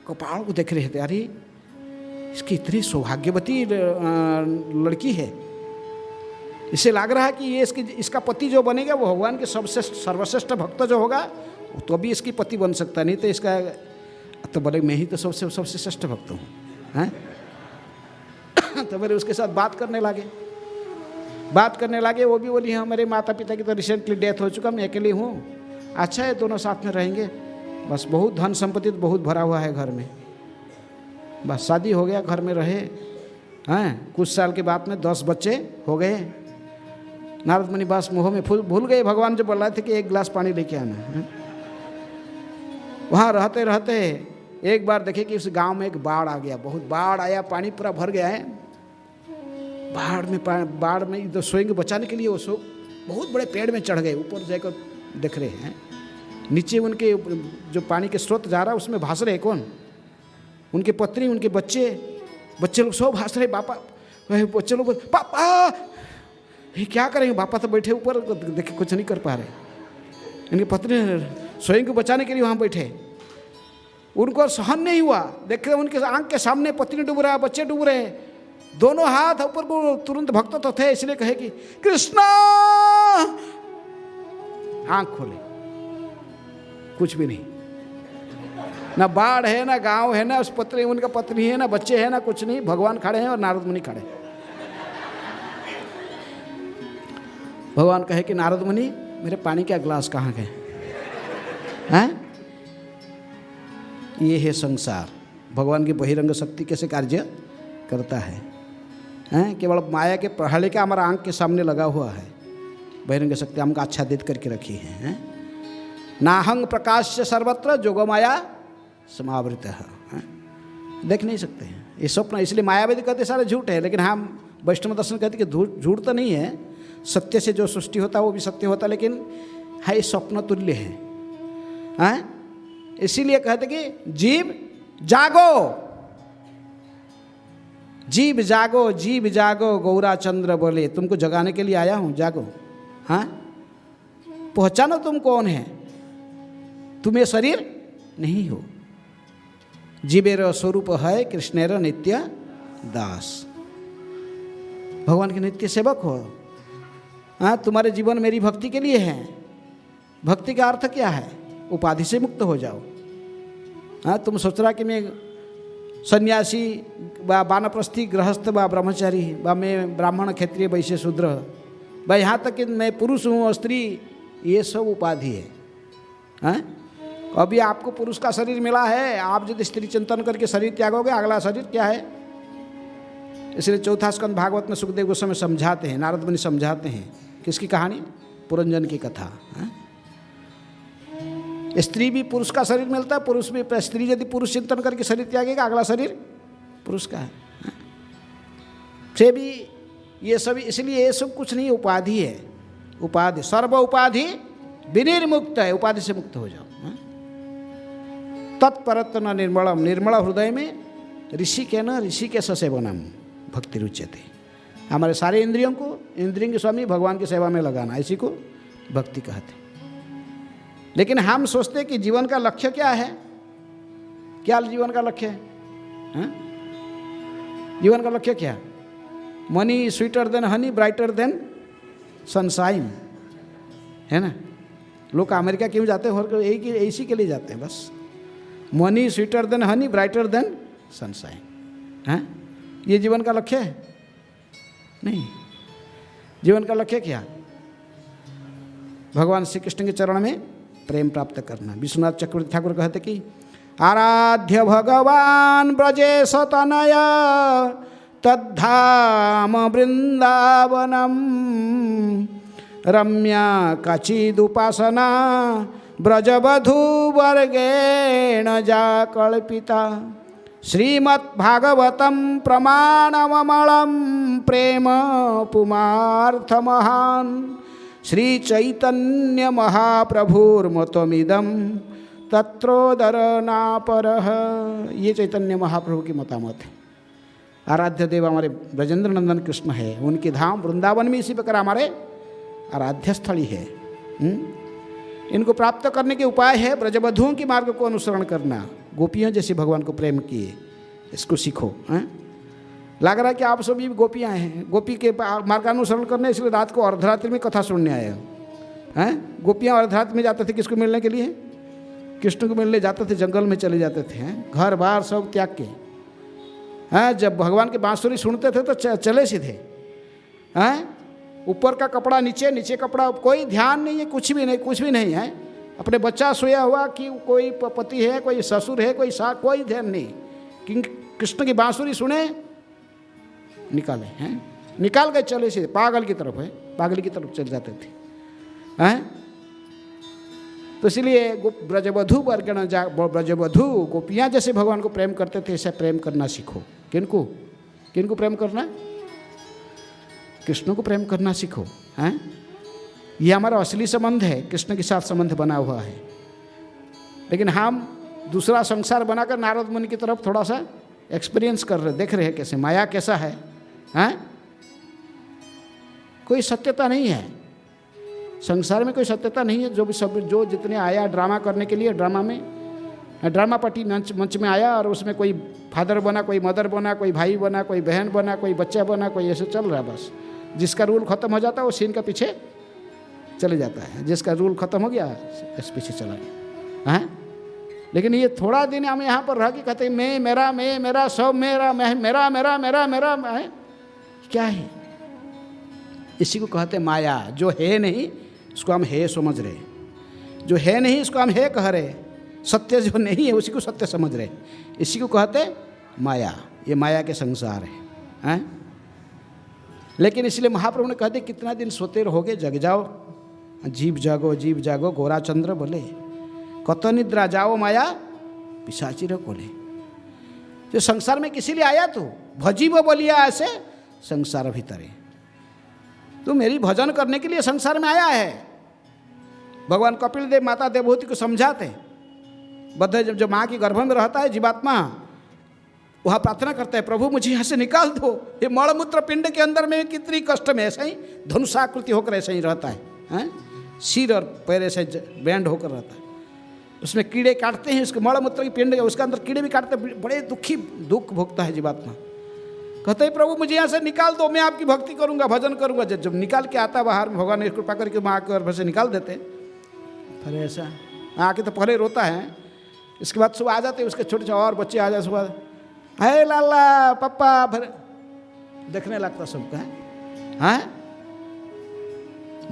कपाल को देख रहे थे, अरे इसकी इतनी सौभाग्यवती लड़की है, इससे लग रहा है कि ये इसका पति जो बनेगा वो भगवान के सबसे सर्वश्रेष्ठ भक्त जो होगा तो अभी इसकी पति बन सकता, नहीं तो इसका तो बोले मैं ही तो सबसे श्रेष्ठ भक्त हूँ, हैं। तो मेरे उसके साथ बात करने लगे, वो भी बोली हाँ मेरे माता पिता की तो रिसेंटली डेथ हो चुका, मैं अकेली हूँ, अच्छा है दोनों साथ में रहेंगे, बस बहुत धन संपत्ति तो बहुत भरा हुआ है घर में, बस शादी हो गया, घर में रहे हैं। कुछ साल के बाद में 10 बच्चे हो गए। नारद मुनि बस मोह में भूल गए भगवान जो बोल रहे थे कि एक गिलास पानी लेके आना है। वहाँ रहते रहते एक बार देखे कि उस गांव में एक बाढ़ आ गया, बहुत बाढ़ आया, पानी पूरा भर गया है। बाढ़ में इधर स्वयं बचाने के लिए वो सो बहुत बड़े पेड़ में चढ़ गए, ऊपर जाकर देख रहे हैं नीचे उनके जो पानी के स्रोत जा रहा है उसमें भास रहे कौन, उनके पत्नी, उनके बच्चे लोग सब भास रहे। बच्चे लोग पापा ये क्या करेंगे, पापा तो बैठे ऊपर देखे कुछ नहीं कर पा रहे, इनकी पत्नी स्वयं को बचाने के लिए वहाँ बैठे, उनको सहन नहीं हुआ, देख रहे उनके आंख के सामने पत्नी डूब रहा है, बच्चे डूब रहे हैं, दोनों हाथ ऊपर को, तुरंत भक्त तो थे इसलिए कहे कि कृष्णा, आंख खोले, कुछ भी नहीं, ना बाढ़ है, ना गांव है, ना उस पत्नी, उनका पत्नी है, ना बच्चे हैं, ना कुछ नहीं, भगवान खड़े हैं और नारद मुनि खड़े। भगवान कहे कि नारद मुनि मेरे पानी का ग्लास कहाँ गए हैं। ये है संसार, भगवान की बहिरंग शक्ति कैसे कार्य करता है, हैं। केवल माया के प्रहलिका हमारा आंख के सामने लगा हुआ है, बहिरंग शक्ति हमको आच्छादित करके रखी है। नाहंग प्रकाश सर्वत्र जोगमाया समावृत है, देख नहीं सकते हैं ये स्वप्न, इसलिए मायावादी कहते सारे झूठ है, लेकिन हम वैष्णव दर्शन कहते कि झूठ तो नहीं है, सत्य से जो सृष्टि होता है वो भी सत्य होता है, लेकिन है स्वप्न तुल्य है, हैं। इसीलिए कहते कि जीव जागो, जीव जागो, जीव जागो, गौरा चंद्र बोले तुमको जगाने के लिए आया हूँ, जागो, हाँ पहचानो तुम कौन है, तुम ये शरीर नहीं हो, जीवेर स्वरूप है कृष्णेर नित्य दास, भगवान के नित्य सेवक हो। हाँ तुम्हारे जीवन मेरी भक्ति के लिए है, भक्ति का अर्थ क्या है, उपाधि से मुक्त हो जाओ। हाँ तुम सोच रहा कि मैं सन्यासी व वानप्रस्थी गृहस्थ व ब्रह्मचारी व मैं ब्राह्मण क्षत्रिय वैश्य शूद्र व यहाँ तक कि मैं पुरुष हूँ और स्त्री, ये सब उपाधि है। हाँ अभी आपको पुरुष का शरीर मिला है, आप यदि स्त्री चिंतन करके शरीर त्यागोगे, अगला शरीर क्या है। इसलिए चौथा स्कंद भागवत में सुखदेव गोस्वामी समझाते हैं, नारद मुनि समझाते हैं, किसकी कहानी, पुरंजन की कथा। हाँ? स्त्री भी पुरुष का शरीर मिलता है, पुरुष भी, स्त्री यदि पुरुष चिंतन करके शरीर त्यागेगा, अगला शरीर पुरुष का है। हाँ? से भी ये सभी, इसलिए ये सब कुछ नहीं, उपाधि है, उपाधि सर्व उपाधि विनिर्मुक्त है, उपाधि से मुक्त हो जाओ। हाँ? तत्परत्व न निर्मलम, निर्मल हृदय में ऋषि के ससेवनम भक्ति रुच्यते, हमारे सारे इंद्रियों को, इंद्रियों के स्वामी भगवान की सेवा में लगाना, इसी को भक्ति कहते। लेकिन हम सोचते कि जीवन का लक्ष्य क्या है, क्या जीवन का लक्ष्य है, हाँ? जीवन का लक्ष्य क्या, money sweeter than Honey brighter then sunshine, है ना। लोग अमेरिका क्यों जाते हैं, और इसी के लिए जाते हैं बस, money sweeter than Honey brighter then sunshine. हैं ये जीवन का लक्ष्य है नहीं, जीवन का लक्ष्य क्या, भगवान श्री कृष्ण के चरण में प्रेम प्राप्त करना। विश्वनाथ चक्रवर्ती ठाकुर कहते कि आराध्य भगवान ब्रजेश तनय तद्धाम वृंदावनम रम्या कचिदुपासना ब्रजवधूवर्गेण जा कल्पिता श्रीमद्भागवतं प्रमाणममलं प्रेम पुमार्थमहान् श्रीचैतन्यमहाप्रभुर्मतमिदं तत्रोदरनापरः। ये चैतन्य महाप्रभु की मतामत है। आराध्य देव हमारे ब्रजेंद्र नंदन कृष्ण है, उनकी धाम वृंदावन में इसी प्रकार हमारे आराध्य स्थली है। इनको प्राप्त करने के उपाय है ब्रजवधुओं के मार्ग को अनुसरण करना, गोपियों जैसे भगवान को प्रेम किए, इसको सीखो। लग रहा है कि आप सभी गोपियाँ हैं, गोपी के मार्गानुसरण करने, इसलिए रात को अर्धरात्रि में कथा सुनने आए हो। हैं गोपियाँ अर्धरात्रि में जाते थे किसको मिलने के लिए? कृष्ण को मिलने जाते थे, जंगल में चले जाते थे, घर बार सब त्याग के। हैं जब भगवान की बांसुरी सुनते थे तो चले सीधे। हैं ऊपर का कपड़ा नीचे, नीचे कपड़ा, कोई ध्यान नहीं है, कुछ भी नहीं, कुछ भी नहीं है। अपने बच्चा सोया हुआ कि कोई पति है, कोई ससुर है, कोई कोई ध्यान नहीं। कि कृष्ण की बांसुरी सुने, निकाले हैं, निकाल के चले सीधे पागल की तरफ है, पागल की तरफ चले जाते थे। हैं तो इसलिए ब्रजवधू वर्गण जा, ब्रजवधू गोपियाँ जैसे भगवान को प्रेम करते थे, ऐसा प्रेम करना सीखो। किनको किनको प्रेम करना? कृष्ण को प्रेम करना सीखो। हैं ये हमारा असली संबंध है, कृष्ण के साथ संबंध बना हुआ है। लेकिन हम दूसरा संसार बनाकर नारद मुनि की तरफ थोड़ा सा एक्सपीरियंस कर रहे, देख रहे हैं कैसे माया कैसा है। हैं कोई सत्यता नहीं है संसार में, कोई सत्यता नहीं है। जो भी सब जो जितने आया ड्रामा करने के लिए, ड्रामा में ड्रामा पार्टी मंच में आया और उसमें कोई फादर बना, कोई मदर बना, कोई भाई बना, कोई बहन बना, कोई बच्चा बना, कोई ऐसे चल रहा है। बस जिसका रूल खत्म हो जाता है वो सीन का पीछे चले जाता है, जिसका रूल खत्म हो गया इस पीछे चला गया। हैं लेकिन ये थोड़ा दिन हम यहाँ पर रह के कहते हैं मैं मेरा सब मेरा, मेरा मेरा मेरा मेरा है। क्या है? इसी को कहते हैं माया। जो है नहीं उसको हम है समझ रहे, जो है नहीं उसको हम है कह रहे, सत्य जो नहीं है उसी को सत्य समझ रहे, इसी को कहते माया। ये माया के संसार है। लेकिन इसलिए महाप्रभु ने कहते कितना दिन सोते रहोगे, जग जाओ, जीव जागो गोरा चंद्र बोले, कत निद्रा जाओ माया पिशाचिर कोले। जो संसार में किसी लिए आया तू, भजीब बोलिया ऐसे संसार भीतरे, तू मेरी भजन करने के लिए संसार में आया है। भगवान कपिल देव माता देवहूति को समझाते, बद्ध जब माँ की गर्भ में रहता है जीवात्मा, वहाँ प्रार्थना करता है प्रभु मुझे यहाँ से निकाल दो, ये मलमूत्र पिंड के अंदर में कितनी कष्ट में ऐसा ही धनुषाकृति होकर ऐसा ही रहता है। सिर और पैर ऐसे बैंड होकर रहता है, उसमें कीड़े काटते हैं, उसके मलमूत्र की पिंड उसके अंदर कीड़े भी काटते, बड़े दुख भोगता है जीवात्मा। कहते हैं प्रभु मुझे यहाँ से निकाल दो, मैं आपकी भक्ति करूँगा, भजन करूँगा। जब निकाल के आता बाहर, भगवान ने कृपा करके माँ के गर्भ से निकाल देते, फिर ऐसा आके तो पहले रोता है, इसके बाद सुबह आ जाते उसके छोटे और बच्चे आ जाए, सुबह है लाला पप्पा, फिर देखने लगता सबका है।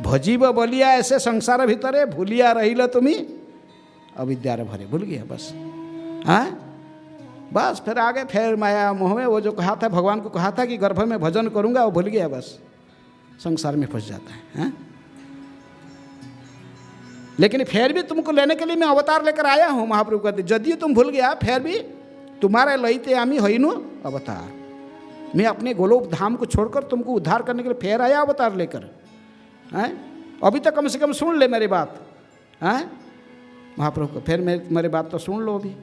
भजीब बोलिया ऐसे संसार भीतरे, भूलिया रही तुम्ही अविद्या भरे, भूल गया बस। बस फिर आगे फिर माया मोह में वो जो कहा था, भगवान को कहा था कि गर्भ में भजन करूंगा, वो भूल गया, बस संसार में फंस जाता है। लेकिन फिर भी तुमको लेने के लिए मैं अवतार लेकर आया हूँ। महाप्रभु कहते यदि तुम भूल गया फिर भी तुम्हारे लईते आमी होइनु अवतार, मैं अपने गोलोक धाम को छोड़कर तुमको उद्धार करने के लिए फिर आया अवतार लेकर। अभी तक कम से कम सुन ले मेरी बात। महाप्रभु को फिर मेरी बात तो सुन लो अभी।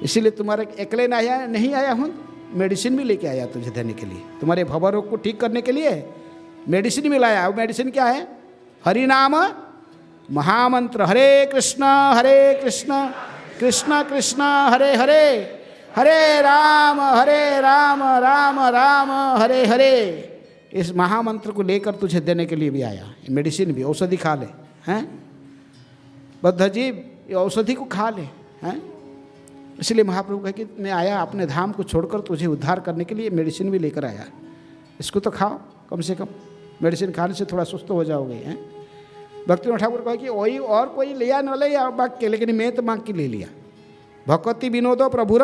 इसीलिए तुम्हारे अकेले नहीं आया हूँ, मेडिसिन भी लेके आया तुझे देने के लिए, तुम्हारे भव रोग को ठीक करने के लिए मेडिसिन भी लाया। वो मेडिसिन क्या है? हरि नाम महामंत्र, हरे कृष्ण कृष्ण कृष्ण हरे हरे, हरे राम राम राम हरे हरे। इस महामंत्र को लेकर तुझे देने के लिए भी आया। मेडिसिन भी, औषधि खा ले। बद्ध जीव ये औषधि को खा ले। इसलिए महाप्रभु कहे कि मैं आया अपने धाम को छोड़कर तुझे उद्धार करने के लिए, मेडिसिन भी लेकर आया। इसको तो खाओ कम से कम, मेडिसिन खाने से थोड़ा सुस्त हो जाओगे। भक्तिनाथ ठाकुर कहे कि वही और कोई लिया न ले मांग के, लेकिन मैं तो मांग के ले लिया। भक्ति विनोदो प्रभुर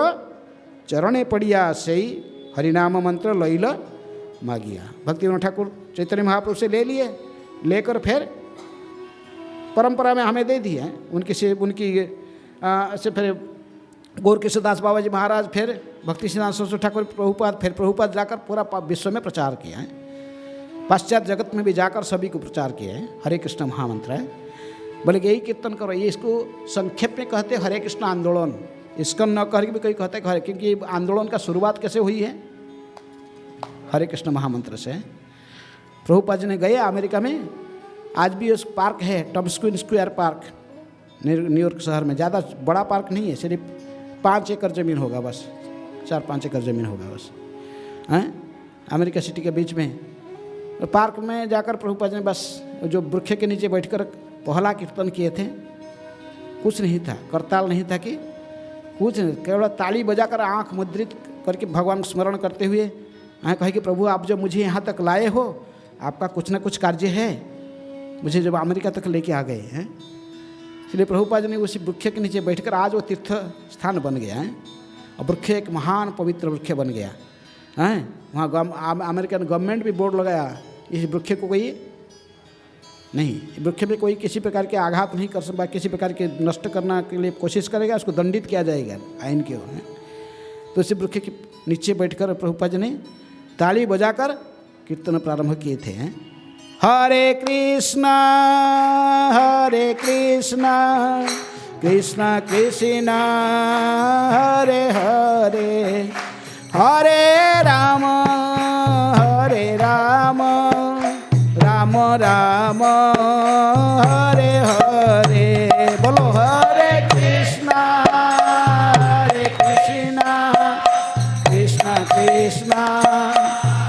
चरणे पड़िया सही, हरिनाम मंत्र लैल मागिया। भक्तिनाथ ठाकुर चैतन्य महाप्रभु से ले लिए, लेकर फिर परंपरा में हमें दे दी है। उनकी से फिर गौर किशोरदास बाबा जी महाराज, फिर भक्ति सिद्धांत सरस्वती ठाकुर प्रभुपाद, फिर प्रभुपाद जाकर पूरा विश्व में प्रचार किया है। पाश्चात्य जगत में भी जाकर सभी को प्रचार किया है। हरे कृष्ण महामंत्र है, बोले यही कीर्तन करो। ये इसको संक्षेप में कहते हरे कृष्ण आंदोलन। इसका न करके भी कोई कहता है हरे, क्योंकि आंदोलन का शुरुआत कैसे हुई है? हरे कृष्ण महामंत्र से। प्रभुपाद जी ने गए अमेरिका में, आज भी उस पार्क है टॉम्स्क्विन स्क्वायर पार्क न्यूयॉर्क शहर में। ज़्यादा बड़ा पार्क नहीं है, सिर्फ 5 एकड़ ज़मीन होगा बस, 4-5 एकड़ ज़मीन होगा बस, हैं अमेरिका सिटी के बीच में। पार्क में जाकर प्रभुपाद जी ने बस जो वृक्ष के नीचे बैठकर पहला कीर्तन किए थे। कुछ नहीं था, करताल नहीं था कि कुछ नहीं, केवल ताली बजाकर आँख मुद्रित करके भगवान को स्मरण करते हुए कहे कि प्रभु आप जो मुझे यहाँ तक लाए हो, आपका कुछ ना कुछ कार्य है, मुझे जब अमेरिका तक लेके आ गए हैं। इसलिए प्रभुपाद जी ने उसी वृक्ष के नीचे बैठकर आज वो तीर्थ स्थान बन गया है, और वृक्ष एक महान पवित्र वृक्ष बन गया है। वहाँ अमेरिकन गवर्नमेंट भी बोर्ड लगाया, इस वृक्ष को कोई नहीं, वृक्ष में कोई किसी प्रकार के आघात नहीं कर सकता, किसी प्रकार के नष्ट करने के लिए कोशिश करेगा उसको दंडित किया जाएगा आइन के। तो इसी वृक्ष के नीचे बैठकर प्रभुपाद जी ने ताली बजाकर कीर्तन प्रारंभ किए थे। हरे कृष्ण कृष्ण कृष्ण हरे हरे, हरे राम राम राम हरे हरे। बोलो हरे कृष्ण कृष्ण कृष्ण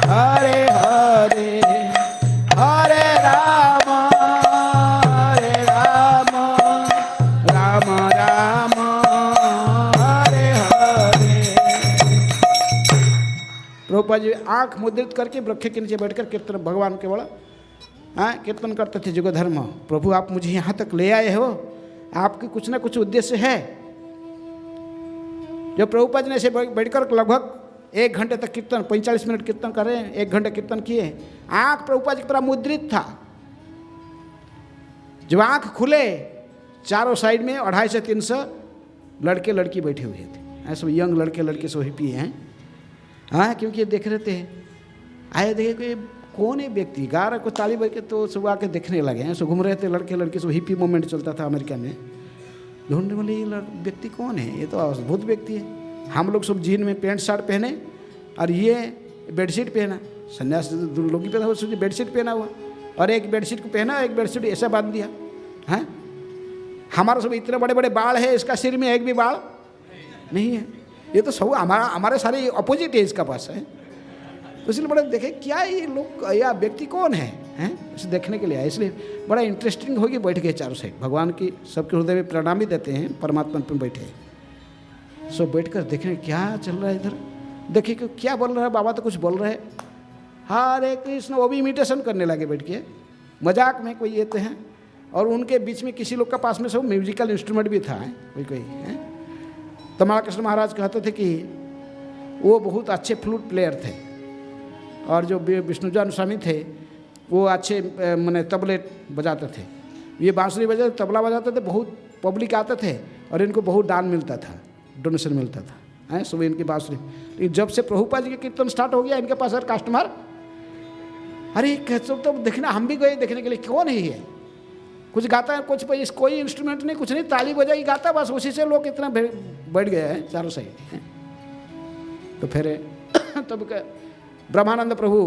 हरे हरे, हरे राम राम राम हरे हरे। प्रभुपाद जी आँख मुद्रित करके वृक्ष के नीचे बैठकर कीर्तन भगवान के बड़ा कीर्तन करते थे। जुग धर्म, प्रभु आप मुझे यहाँ तक ले आए हो, आपकी कुछ ना कुछ उद्देश्य है। जो प्रभुपाद जी ने ऐसे बैठकर लगभग 1 घंटे तक कीर्तन, 45 मिनट कीर्तन कर रहे हैं, 1 घंटे कीर्तन किए। आँख प्रभुपाद जी की तरह मुद्रित था। जब आँख खुले, चारों साइड में 250 से 300 लड़के लड़की बैठे हुए थे, ऐसे यंग लड़के लड़के सो हिप्पी हैं। हाँ, क्योंकि ये देख रहे थे, आए देखे कोई कौन है व्यक्ति गा रहा, को ताली बज के, तो सुबह आके देखने लगे हैं। सो घूम रहे थे लड़के लड़के, सो हिप्पी मूवमेंट चलता था अमेरिका में। ढूंढने वाले ये व्यक्ति कौन है, ये तो अद्भुत व्यक्ति है। हम लोग सब जीन में पैंट शर्ट पहने और ये बेडशीट पहना, सन्यास लोग ही पहना, सोचिए बेडशीट पहना हुआ, और एक बेडशीट को पहना, एक बेडशीट ऐसा बांध दिया। हैं हमारा सब इतने बड़े बड़े बाल है, इसका सिर में एक भी बाल नहीं है। ये तो सब हमारे सारे अपोजिट है इसका पास है। तो इसलिए बड़ा देखे क्या ये लोग, या व्यक्ति कौन है, हैं इसे देखने के लिए आए। इसलिए बड़ा इंटरेस्टिंग होगी। बैठ गए चारों साइड, भगवान की सबके हृदय में प्रणाम भी देते हैं, परमात्मा पर बैठे। सो बैठकर देखने क्या चल रहा है इधर, देखिए कि क्या बोल रहा है बाबा, तो कुछ बोल रहे हैं हरे कृष्ण, वो भी इमिटेशन करने लगे बैठ के, मजाक में कोई ये तो हैं। और उनके बीच में किसी लोग का पास में सब म्यूजिकल इंस्ट्रूमेंट भी था, कोई है। तमाल कृष्ण महाराज कहते थे कि वो बहुत अच्छे फ्लूट प्लेयर थे, और जो विष्णुजन स्वामी थे वो अच्छे माने तबले बजाते थे। ये बांसुरी बजाते, तबला बजाते थे, बहुत पब्लिक आते थे, और इनको बहुत दान मिलता था, डोनेशन मिलता था, हैं सुबह इनकी बांसुरी। लेकिन जब से प्रभुपाद जी के कीर्तन स्टार्ट हो गया, इनके पास हर कस्टमर, अरे कहते तो देखना, हम भी गए देखने के लिए, कौन है ये, कुछ गाता है, कुछ कोई इंस्ट्रूमेंट नहीं, कुछ नहीं, ताली बजाई गाता, बस उसी से लोग इतना बैठ गए हैं चारों साइड। तो फिर तब ब्रह्मानंद प्रभु,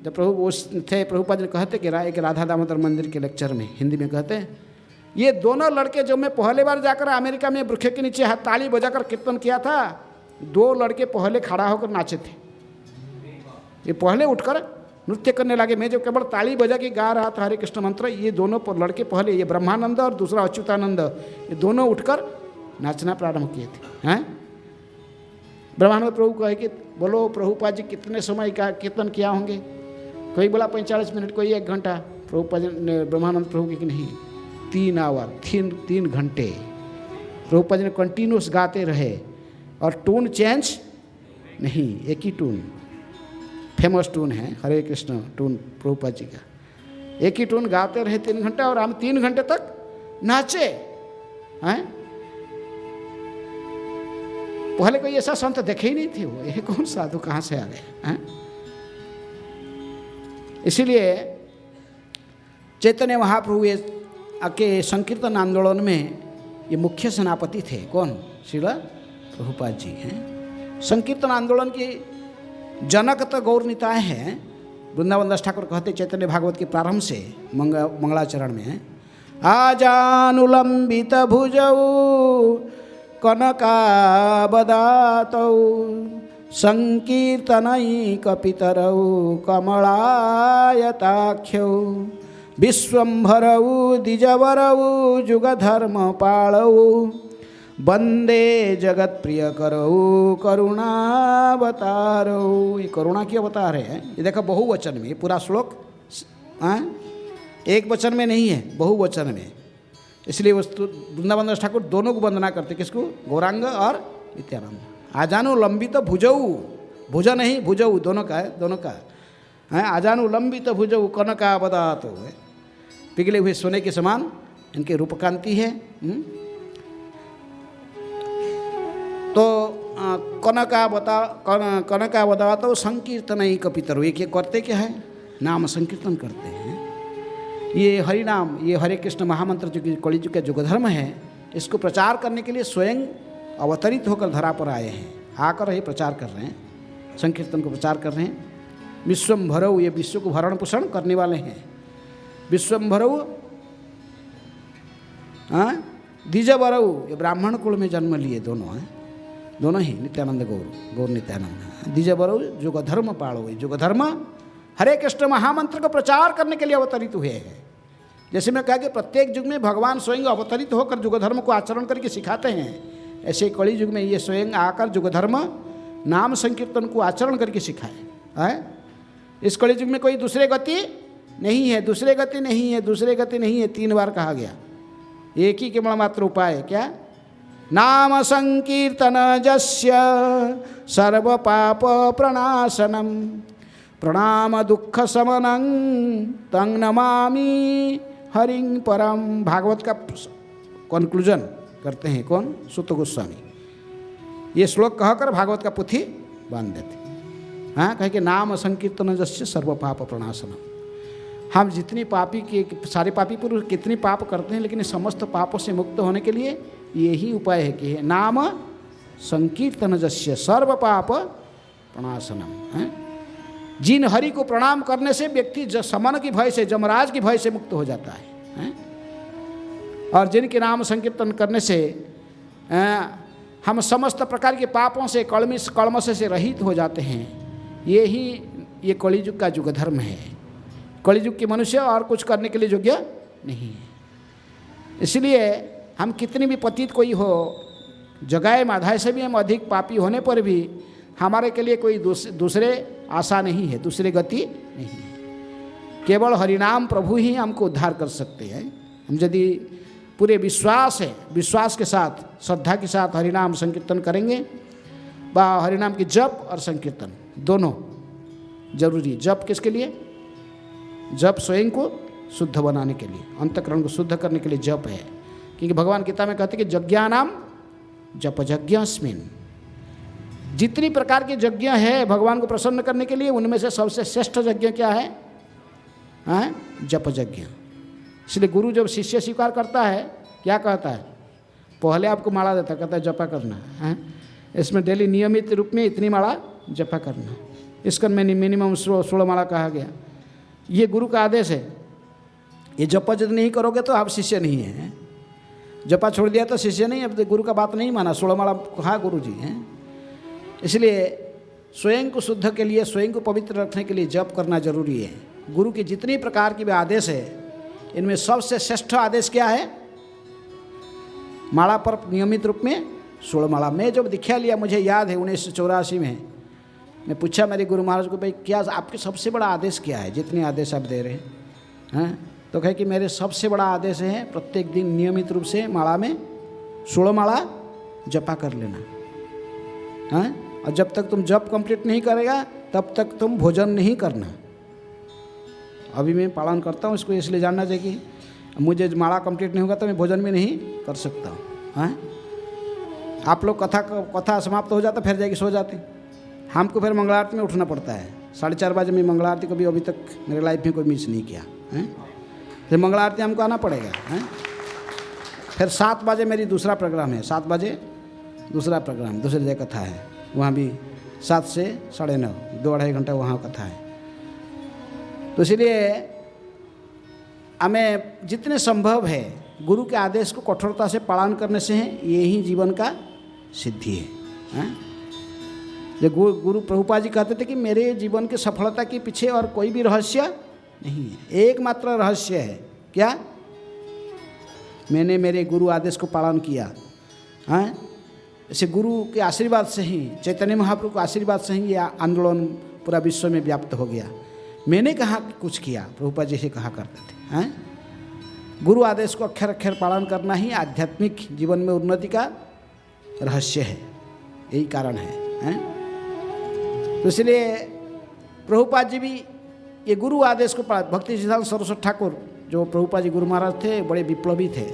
जब प्रभु वो थे, प्रभुपाद जी कहते कि एक राधा दामोदर मंदिर के लेक्चर में हिंदी में कहते हैं, ये दोनों लड़के जब मैं पहले बार जाकर अमेरिका में वृक्ष के नीचे हाथ ताली बजाकर कीर्तन किया था, 2 लड़के पहले खड़ा होकर नाचे थे। ये पहले उठकर नृत्य करने लगे। मैं जब केवल ताली बजा के गा रहा था हरे कृष्ण मंत्र, ये दोनों लड़के पहले, ये ब्रह्मानंद और दूसरा अच्युतानंद, ये दोनों उठकर नाचना प्रारंभ किए थे। हैं ब्रह्मानंद प्रभु कहे कि बोलो प्रभुपाद जी कितने समय का कीर्तन किया होंगे, कोई बोला 45 मिनट, कोई 1 घंटा। प्रभुपाद ने, ब्रह्मानंद प्रभु की नहीं, 3 आवर, 3 घंटे प्रभुपाद जी ने कंटिन्यूस गाते रहे, और टून चेंज नहीं, एक ही टून, फेमस टून है हरे कृष्ण टून प्रभुपाद जी का, एक ही टून गाते रहे 3 घंटा। और हम 3 घंटे तक नाचे हैं। पहले कोई ऐसा संत देखे ही नहीं थे, वो ये कौन साधु कहाँ से आ गए हैं। इसीलिए चैतन्य महाप्रभु ये के संकीर्तन आंदोलन में ये मुख्य सेनापति थे। कौन? श्रील प्रभुपाद जी हैं। संकीर्तन आंदोलन की जनक तो गौर निताय हैं। वृंदावन दास ठाकुर कहते चैतन्य भागवत के प्रारंभ से मंगलाचरण में, आजानुलंबित भुजौ कनकाबदातौ संकीर्तनैकपितरौ कमलायताख्यौ विश्वम्भरौ द्विजवरौ जुगधर्मपालौ वंदे जगत प्रिय करौ करुणावतारौ। ये करुणा की अवतार है। ये देखो बहुवचन में, पूरा श्लोक एक वचन में नहीं है, बहुवचन में। इसलिए वृंदावन दास ठाकुर दोनों को वंदना करते। किसको? गौरांग और नित्यानंद। आजानु लंबित भुजौ, भुजा नहीं भुजौ, दोनों का है, दोनों का है। आजानु लंबित भुजौ कनकावदातो है, पिघले हुए सोने के समान इनके रूपकांति है। तो कनकावदातो संकीर्तनैक पितरो, ये करते क्या है? नाम संकीर्तन करते हैं। ये हरि नाम, ये हरे कृष्ण महामंत्र जो कि कलियुग का युगधर्म है, इसको प्रचार करने के लिए स्वयं अवतरित होकर धरा पर आए हैं। आकर ये प्रचार कर रहे हैं, संकीर्तन को प्रचार कर रहे हैं। विश्वम्भरौ, ये विश्व को भरण पोषण करने वाले हैं। विश्वम्भरौ द्विजवरौ, ये ब्राह्मण कुल में जन्म लिए दोनों हैं, दोनों ही नित्यानंद गौर नित्यानंद। द्विजवरौ युगधर्म पालो, युगधर्म हरे कृष्ण महामंत्र को प्रचार करने के लिए अवतरित हुए हैं। जैसे मैं कहा कि प्रत्येक युग में भगवान स्वयं अवतरित होकर युगधर्म को आचरण करके सिखाते हैं, ऐसे कलि युग में ये स्वयं आकर युगधर्म नाम संकीर्तन को आचरण करके सिखाए है। इस कलि युग में कोई दूसरे गति नहीं है, दूसरे गति नहीं है, दूसरे गति नहीं है, 3 बार कहा गया। एक ही केवल मात्र उपाय है, क्या? नाम संकीर्तन जस्य सर्व पाप प्रणाशनम प्रणाम दुख समनं तं नमामि हरिं परम। भागवत का कंक्लूजन करते हैं कौन? सुत गोस्वामी। ये श्लोक कहकर भागवत का पुथी बांध देते। हाँ, कहे कि नाम संकीर्तन जस्य सर्व पाप प्रणाशनम। हम जितनी पापी के सारे पापी पुरुष कितनी पाप करते हैं, लेकिन समस्त पापों से मुक्त होने के लिए यही उपाय है कि नाम संकीर्तन जस्य सर्व पाप प्रणाशनम। जिन हरि को प्रणाम करने से व्यक्ति समन की भय से, जमराज की भय से मुक्त हो जाता है। और जिनके नाम संकीर्तन करने से हम समस्त प्रकार के पापों से, कलमश से रहित हो जाते हैं। ये कलियुग का युग धर्म है। कलियुग के मनुष्य और कुछ करने के लिए योग्य नहीं है। इसलिए हम कितनी भी पतित कोई हो, जगाए माधाय से भी हम अधिक पापी होने पर भी हमारे के लिए कोई दूसरे आशा नहीं है, दूसरे गति नहीं है। केवल हरिनाम प्रभु ही हमको उद्धार कर सकते हैं। हम यदि पूरे विश्वास के साथ, श्रद्धा के साथ हरिनाम संकीर्तन करेंगे, व हरिनाम की जप और संकीर्तन दोनों जरूरी। जप किसके लिए? जप स्वयं को शुद्ध बनाने के लिए, अंतःकरण को शुद्ध करने के लिए जप है। क्योंकि भगवान गीता में कहते हैं कि यज्ञानाम जप यज्ञस्मिन्। जितनी प्रकार के यज्ञ है भगवान को प्रसन्न करने के लिए, उनमें से सबसे श्रेष्ठ यज्ञ क्या है? जप यज्ञ। इसलिए गुरु जब शिष्य स्वीकार करता है, क्या कहता है? पहले आपको माला देता, कहता है जपा करना है, इसमें डेली नियमित रूप में इतनी माला जपा करना। इसका मिनिमम 16 माला कहा गया। ये गुरु का आदेश है। ये जपा यदि नहीं करोगे तो आप शिष्य नहीं हैं। जपा छोड़ दिया तो शिष्य नहीं, अब गुरु का बात नहीं माना, 16 माला कहा गुरु जी हैं। इसलिए स्वयं को शुद्ध के लिए, स्वयं को पवित्र रखने के लिए जप करना जरूरी है। गुरु के जितनी प्रकार के भी आदेश है, इनमें सबसे श्रेष्ठ आदेश क्या है? माला पर नियमित रूप में 16 माला। मैं जब दीक्षा लिया, मुझे याद है 1984 में, मैं पूछा मेरे गुरु महाराज को, भाई क्या आपके सबसे बड़ा आदेश क्या है, जितने आदेश आप दे रहे हैं? तो कहे कि मेरे सबसे बड़ा आदेश है प्रत्येक दिन नियमित रूप से माला में 16 माला जपा कर लेना। और जब तक तुम जप कंप्लीट नहीं करेगा तब तक तुम भोजन नहीं करना। अभी मैं पालन करता हूँ इसको, इसलिए जानना चाहिए कि मुझे माला कंप्लीट नहीं होगा तो मैं भोजन भी नहीं कर सकता हूँ। हाँ, आप लोग कथा समाप्त हो जाता फिर जाके सो जाते, हमको फिर मंगला आरती में उठना पड़ता है। 4:30 बजे मैं मंगला आरती कभी अभी तक मेरे लाइफ में कोई मिस नहीं किया है। फिर मंगला आरती हमको आना पड़ेगा है। फिर 7 बजे मेरी दूसरा प्रोग्राम है, 7 बजे दूसरा प्रोग्राम, दूसरी जगह कथा है, वहाँ भी 7 से 9:30, 2-2.5 घंटा वहाँ कथा है। तो इसलिए हमें जितने संभव है गुरु के आदेश को कठोरता से पालन करने से है, यही जीवन का सिद्धि है। जो गुरु प्रभुपाद जी कहते थे कि मेरे जीवन की सफलता के पीछे और कोई भी रहस्य नहीं है, एकमात्र रहस्य है क्या? मैंने मेरे गुरु आदेश को पालन किया। हाँ, इसे गुरु के आशीर्वाद से ही, चैतन्य महाप्रभु के आशीर्वाद से ही ये आंदोलन पूरा विश्व में व्याप्त हो गया। मैंने कहाँ कुछ किया, प्रभुपाद जी से कहा करते थे। हाँ, गुरु आदेश को अक्षर अक्षर पालन करना ही आध्यात्मिक जीवन में उन्नति का रहस्य है, यही कारण है। हैं? तो इसलिए प्रभुपाद जी भी ये गुरु आदेश को भक्ति सिद्धांत सरस्वती ठाकुर जो प्रभुपाद जी गुरु महाराज थे, बड़े विप्लवी थे।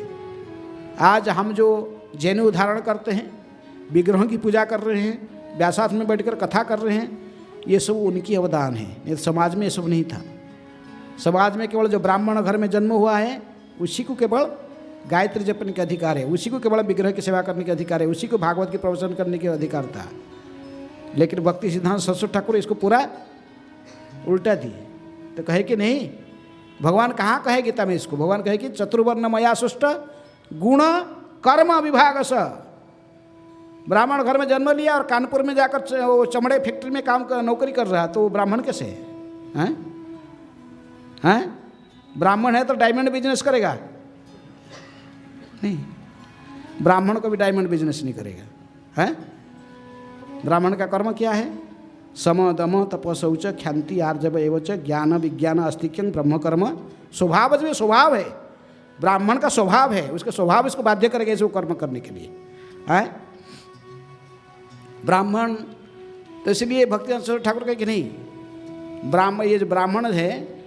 आज हम जो जैन धारण करते हैं, विग्रहों की पूजा कर रहे हैं, व्यासासन में बैठकर कथा कर रहे हैं, ये सब उनकी अवदान है। नहीं तो समाज में ये सब नहीं था। समाज में केवल जो ब्राह्मण घर में जन्म हुआ है उसी को केवल गायत्री जपने के अधिकार है, उसी को केवल विग्रह की सेवा करने के अधिकार है, उसी को भागवत के प्रवचन करने के अधिकार था। लेकिन भक्ति सिद्धांत सरस्वती ठाकुर इसको पूरा उल्टा दिए। तो कहे कि नहीं, भगवान कहाँ कहे गीता में इसको? भगवान कहे कि चतुर्वर्ण मया सृष्ट गुण कर्म विभाग स। ब्राह्मण घर में जन्म लिया और कानपुर में जाकर वो चमड़े फैक्ट्री में नौकरी कर रहा, तो वो ब्राह्मण कैसे है? हैं? ब्राह्मण है तो डायमंड बिजनेस करेगा? नहीं, ब्राह्मण को भी डायमंड बिजनेस नहीं करेगा। हैं? ब्राह्मण का कर्म क्या है? सम दम तप शौच ख्याति आर्जव एवच ज्ञान विज्ञान अस्तिक्यं ब्रह्म कर्म। स्वभाव में स्वभाव है, ब्राह्मण का स्वभाव है, उसका स्वभाव इसको बाध्य करेगा इसे कर्म करने के लिए। है ब्राह्मण। तो इसलिए भक्ति ठाकुर कहे कि नहीं, ब्राह्मण, ये जो ब्राह्मण है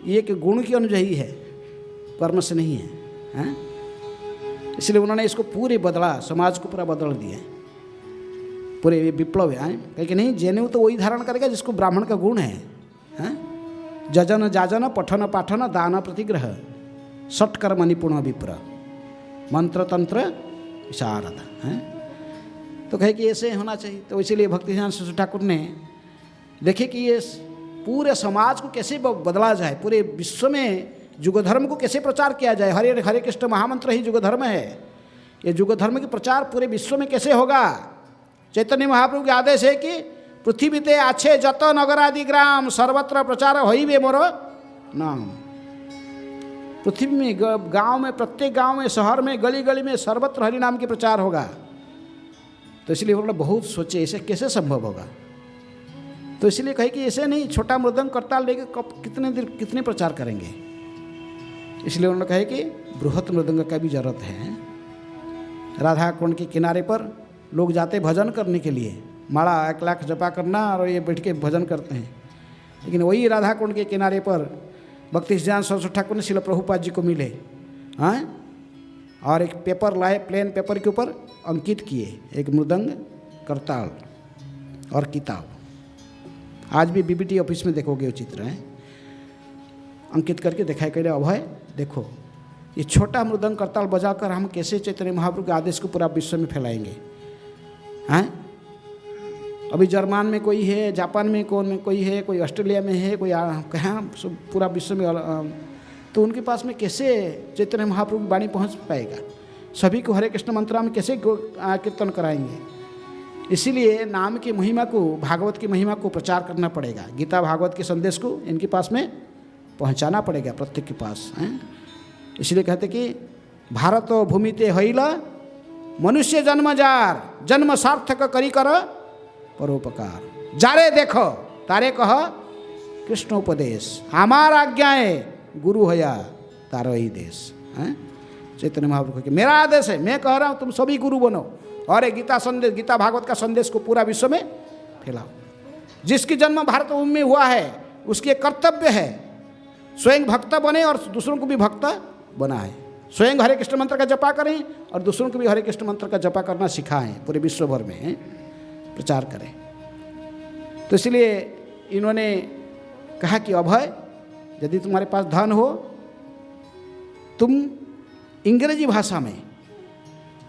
ये कि गुण की अनुयायी है, कर्म से नहीं है। हैं? इसलिए उन्होंने इसको पूरे बदला, समाज को पूरा बदल दिया, पूरे विप्लव है। कहे कि नहीं, जनेऊ तो वही धारण करेगा जिसको ब्राह्मण का गुण है। हैं? जजन जाजन पठन पाठन दान प्रतिग्रह षट्कर्म निपुण विप्र मंत्र तंत्र विशारद। हैं? तो कहे कि ऐसे होना चाहिए। तो इसीलिए भक्ति सिद्धांत सरस्वती ठाकुर ने देखे कि ये पूरे समाज को कैसे बदला जाए, पूरे विश्व में युग धर्म को कैसे प्रचार किया जाए। हरे हरे कृष्ण महामंत्र ही युग धर्म है। ये युग धर्म की प्रचार पूरे विश्व में कैसे होगा? चैतन्य महाप्रभु के आदेश है कि पृथ्वी ते आछे जत नगर आदि ग्राम सर्वत्र प्रचार होइबे मोर नाम। पृथ्वी में, गांव में, प्रत्येक गांव में, शहर में, गली गली में सर्वत्र हरि नाम के प्रचार होगा। तो इसलिए उन्होंने बहुत सोचे ऐसे कैसे संभव होगा। तो इसलिए कहे कि ऐसे नहीं, छोटा मृदंग करताल लेके कितने देर कितने प्रचार करेंगे। इसलिए उन्होंने कहे कि बृहत मृदंग का भी जरूरत है। राधा कुंड के किनारे पर लोग जाते भजन करने के लिए, माला 1 लाख जपा करना और ये बैठ के भजन करते हैं। लेकिन वही राधा कुंड के किनारे पर भक्ति सिद्धांत सरस्वती ठाकुर ने श्रील प्रभुपाद जी को मिले। हाँ, और एक पेपर लाए, प्लेन पेपर के ऊपर अंकित किए एक मृदंग, करताल और किताब। आज भी बीबीटी ऑफिस में देखोगे वो चित्र है, अंकित करके दिखाई करे, अभय देखो ये छोटा मृदंग करताल बजाकर हम कैसे चैतन्य महाप्रभु के आदेश को पूरा विश्व में फैलाएंगे। हैं? अभी जर्मन में कोई है, जापान में कोई है, कोई ऑस्ट्रेलिया में है, कोई कहाँ पूरा विश्व में, तो उनके पास में कैसे चैतन्य महाप्रभु की वाणी पहुँच पाएगा? सभी को हरे कृष्ण मंत्र में कैसे कीर्तन कराएंगे? इसीलिए नाम की महिमा को, भागवत की महिमा को प्रचार करना पड़ेगा। गीता भागवत के संदेश को इनके पास में पहुंचाना पड़ेगा, प्रत्येक के पास। हैं? इसलिए कहते कि भारत भूमि ते हईला मनुष्य जन्म जार, जन्म सार्थक करी कर परोपकार। जारे देखो तारे कह कृष्ण उपदेश, हमार आज्ञाएं गुरु हया तारो ही देश। हैं? चैतन्य महाप्रभु के मेरा आदेश है, मैं कह रहा हूँ तुम सभी गुरु बनो और ये गीता संदेश, गीता भागवत का संदेश को पूरा विश्व में फैलाओ। जिसकी जन्म भारत भूमि में हुआ है उसकी एक कर्तव्य है स्वयं भक्त बने और दूसरों को भी भक्त बना है। स्वयं हरे कृष्ण मंत्र का जपा करें और दूसरों को भी हरे कृष्ण मंत्र का जपा करना सिखाएं, पूरे विश्व भर में प्रचार करें। तो इसलिए इन्होंने कहा कि अभय, यदि तुम्हारे पास धन हो, तुम अंग्रेजी भाषा में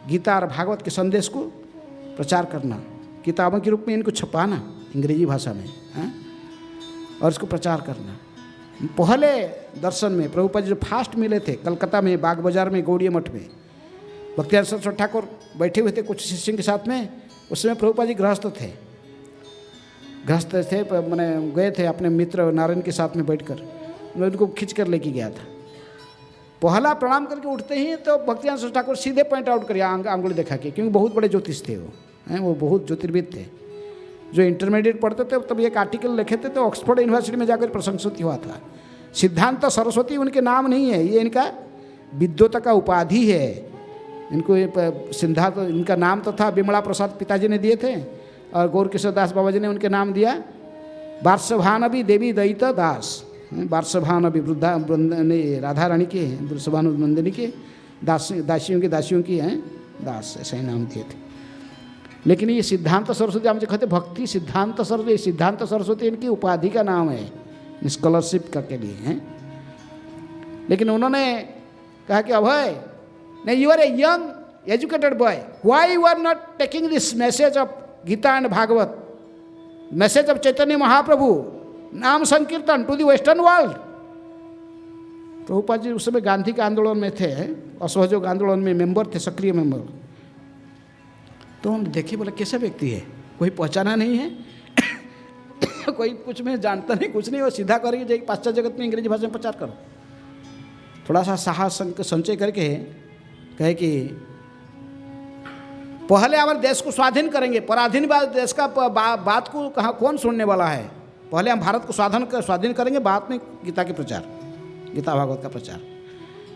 गीता और भागवत के संदेश को प्रचार करना, किताबों के रूप में इनको छपाना अंग्रेजी भाषा में, और इसको प्रचार करना। पहले दर्शन में प्रभुपाद जी जो फास्ट मिले थे कलकत्ता में, बाग बाजार में, गौड़िया मठ में, भक्तियानंद सरस्वती ठाकुर बैठे हुए थे कुछ शिष्यों के साथ में। उस समय प्रभुपाद जी गृहस्थ थे, मैंने गए थे अपने मित्र नारायण के साथ में बैठकर, मैं उनको खींच कर लेके गया था। पहला प्रणाम करके उठते ही तो भक्तियानंद सरस्वती ठाकुर सीधे पॉइंट आउट करिए आंगुली दिखा के, क्योंकि बहुत बड़े ज्योतिष थे वो बहुत ज्योतिर्विद थे। जो इंटरमीडिएट पढ़ते थे तब एक आर्टिकल लिखे थे, तो ऑक्सफोर्ड यूनिवर्सिटी में जाकर प्रशंसित हुआ था। सिद्धांत सरस्वती उनके नाम नहीं है, ये इनका विद्वता का उपाधि है। इनको सिद्धांत, इनका नाम तो था विमला प्रसाद पिताजी ने दिए थे, और गौर किशोर दास बाबा जी ने उनके नाम दिया वार्षभानवी देवी दयित दास। वार्षभानवी वृद्धा राधा रानी के, वृषभानुनंदिनी के, दासियों की हैं दास, ऐसा ही नाम दिए थे। लेकिन ये सिद्धांत सरस्वती हम जो कहते भक्ति सिद्धांत सरस्वती, सिद्धांत सरस्वती इनकी उपाधि का नाम है स्कॉलरशिप का के लिए हैं। लेकिन उन्होंने कहा कि अभय, नहीं, you are a young educated boy, why you are not taking this message of Gita and Bhagavat, message of Chaitanya Mahaprabhu, naam sankirtan to the western world. Prabhupada ji उस समय गांधी के आंदोलन में थे, असहयोग आंदोलन में मेंबर थे, सक्रिय मेंबर। तो हम देखे, बोला कैसा व्यक्ति है, कोई पहचाना नहीं है कोई कुछ में जानता नहीं, कुछ नहीं, वो सीधा करके जाए पाश्चात्य जगत में अंग्रेजी भाषा में प्रचार करो। थोड़ा सा साहस संचय करके कहे कि पहले हमारे देश को स्वाधीन करेंगे, पराधीन देश का बात को कहाँ कौन सुनने वाला है। पहले हम भारत को स्वाधीन करेंगे, बाद में गीता के प्रचार, गीता भागवत का प्रचार।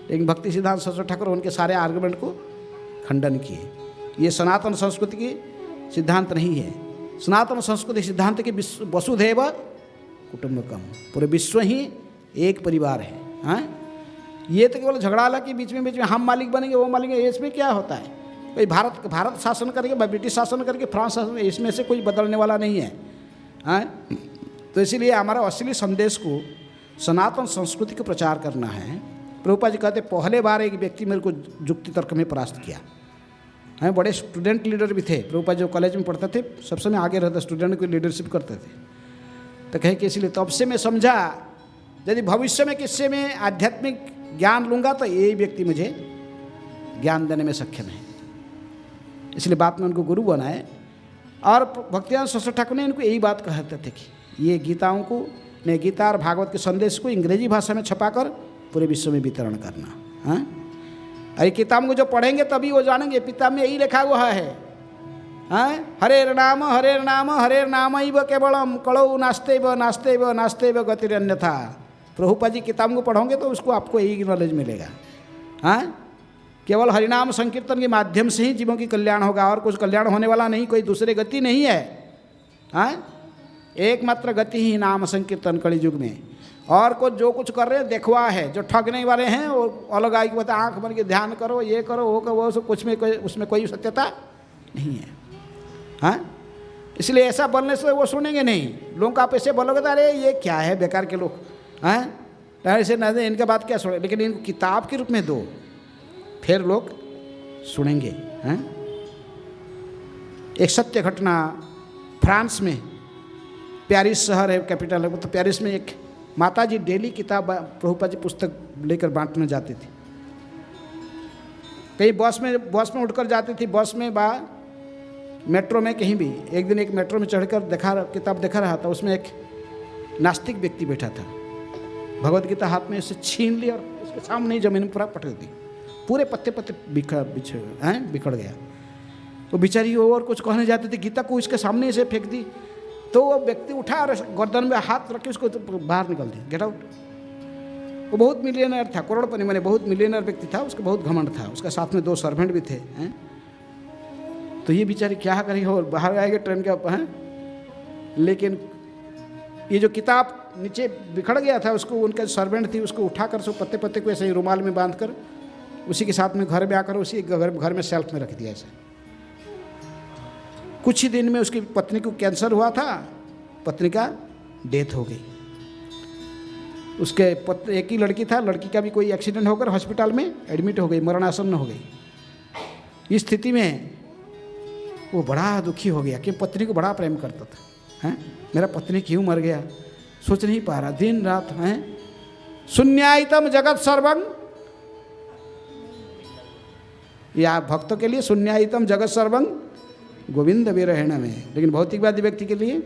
लेकिन भक्ति सिद्धांत सरस्वती ठाकुर उनके सारे आर्गुमेंट को खंडन किए। ये सनातन संस्कृति की सिद्धांत नहीं है। सनातन संस्कृति सिद्धांत की वसुधैव कुटुंबकम, पूरे विश्व ही एक परिवार है। हाँ, ये तो केवल झगड़ा कि बीच में हम मालिक बनेंगे, वो मालिक, इसमें क्या होता है। कोई भारत शासन करके, ब्रिटिश शासन करके, फ्रांस शासन, इसमें से कोई बदलने वाला नहीं है। हाँ, तो इसीलिए हमारा असली संदेश को सनातन संस्कृति को प्रचार करना है। प्रभुपाद जी कहते पहले बार एक व्यक्ति मेरे को युक्ति तर्क में परास्त किया। हैं, बड़े स्टूडेंट लीडर भी थे। प्रभुपाद जो कॉलेज में पढ़ते थे, सब समय आगे रहते, स्टूडेंट की लीडरशिप करते थे। तो कहे कि इसलिए तब से मैं समझा यदि भविष्य में किससे मैं आध्यात्मिक ज्ञान लूँगा तो यही व्यक्ति मुझे ज्ञान देने में सक्षम है। इसलिए बात में उनको गुरु बनाए। और भक्तियानंद सरस्वती ठाकुर ने इनको यही बात कहते थे कि ये गीताओं को, ने गीता और भागवत के संदेश को अंग्रेजी भाषा में छपाकर पूरे विश्व में वितरण करना। हाँ, अरे किताब को जो पढ़ेंगे तभी वो जानेंगे। पिता में यही लिखा हुआ है, हाँ, हरेर नाम हरेर नाम केवलम कड़ौ नास्ते गतिरन्यथा। प्रभुपाद जी किताब को पढ़ोगे तो उसको आपको यही नॉलेज मिलेगा। हाँ, केवल हरिनाम संकीर्तन के माध्यम से ही जीवों की कल्याण होगा, और कुछ कल्याण होने वाला नहीं, कोई दूसरे गति नहीं है। हाँ, एकमात्र गति ही नाम संकीर्तन कलि युग में। और कुछ जो कुछ कर रहे हैं देखवा है, जो ठगने वाले हैं वो अलग आएगी, बता आँख बन के ध्यान करो, ये करो, वो करो, वो सब कुछ में उसमें कोई सत्यता नहीं है। हाँ, इसलिए ऐसा बोलने से वो सुनेंगे नहीं। लोगों का आप ऐसे बोलोगे तो अरे ये क्या है, बेकार के लोग, हाँ, ऐसे न दे, इनका बात क्या सुने। लेकिन इनको किताब के रूप में दो, फिर लोग सुनेंगे। हैं, एक सत्य घटना, फ्रांस में, पेरिस शहर है, कैपिटल है, तो पेरिस में एक माता जी डेली किताब प्रभुपाद जी पुस्तक लेकर बांटने जाती थी। कहीं बस में उठकर जाती थी, बस में बा मेट्रो में, कहीं भी। एक दिन एक मेट्रो में चढ़कर किताब देखा रहा था, उसमें एक नास्तिक व्यक्ति बैठा था। भगवद गीता हाथ में उसे छीन ली और उसके सामने जमीन में पूरा पटक दी, पूरे पत्ते बिखर गया। वो बेचारी और कुछ कहने जाती थी, गीता को इसके सामने से फेंक दी। तो वो व्यक्ति उठा और गर्दन में हाथ रख के उसको तो बाहर निकल दिया, गेट आउट। वो बहुत मिलियनर था, करोड़पति मैंने बहुत मिलियनर व्यक्ति था, उसका बहुत घमंड था। उसके साथ में 2 सर्वेंट भी थे। हैं, तो ये बेचारी क्या करी, और बाहर आएगा ट्रेन के ऊपर। हैं, लेकिन ये जो किताब नीचे बिखर गया था, उसको उनका सर्वेंट थी उसको उठाकर सो पत्ते पत्ते को ऐसे ही रुमाल में बांधकर उसी के साथ में घर में आकर उसी घर में शेल्फ में रख दिया ऐसे। कुछ ही दिन में उसकी पत्नी को कैंसर हुआ था, पत्नी का डेथ हो गई। उसके एक ही लड़की था, लड़की का भी कोई एक्सीडेंट होकर हॉस्पिटल में एडमिट हो गई, मरणासन्न हो गई। इस स्थिति में वो बड़ा दुखी हो गया कि पत्नी को बड़ा प्रेम करता था, हैं मेरा पत्नी क्यों मर गया, सोच नहीं पा रहा, दिन रात हैं। शून्यायतम जगत सर्वं, या भक्तों के लिए शून्यायतम जगत सर्वं गोविंद विरहण में, लेकिन भौतिकवादी व्यक्ति के लिए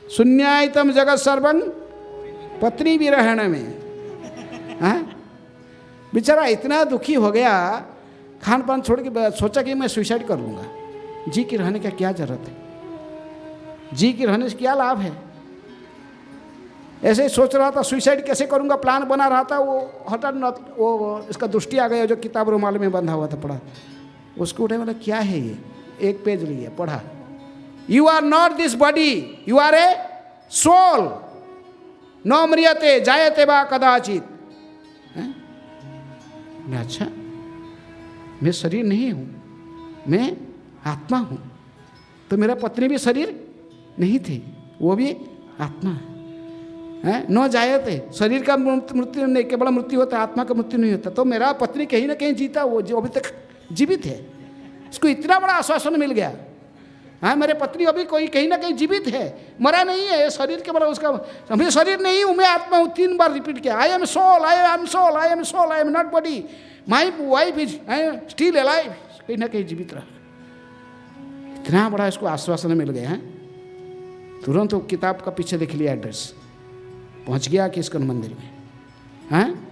शून्यायतम जगत सर्वं पत्नी विरहण में। हाँ बेचारा इतना दुखी हो गया, खान पान छोड़ के सोचा कि मैं सुसाइड कर लूँगा। जी के रहने का क्या जरूरत है, जी के रहने से क्या लाभ है। ऐसे ही सोच रहा था सुसाइड कैसे करूँगा, प्लान बना रहा था, वो हठात वो इसका दृष्टि आ गया, जो किताब रुमाल में बंधा हुआ था पढ़ा, उसको उठे बोला क्या है ये, एक पेज लिए पढ़ा, you are not this body, you are a soul, न म्रियते जायते वा कदाचित। अच्छा मैं शरीर नहीं हूँ, मैं आत्मा हूँ। तो मेरा पत्नी भी शरीर नहीं थी, वो भी आत्मा है। न जायते, शरीर का मृत्यु नहीं, केवल मृत्यु होता है, आत्मा का मृत्यु नहीं होता। तो मेरा पत्नी कहीं ना कहीं जीता, वो जो अभी तक जीवित है। इसको इतना बड़ा आश्वासन मिल गया, हाँ मेरे पत्नी अभी कोई कहीं ना कहीं जीवित है, मरा नहीं है। शरीर के बड़ा उसका, मैं शरीर नहीं हूँ, मैं आत्मा हूँ। 3 बार रिपीट किया, I am soul, I am soul, I am soul, I am not body, my wife is still alive, कहीं ना कहीं जीवित रहा। इतना बड़ा इसको आश्वासन मिल गया है। तुरंत वो किताब का पीछे देख लिया एड्रेस, पहुँच गया किस्कन मंदिर में। हाँ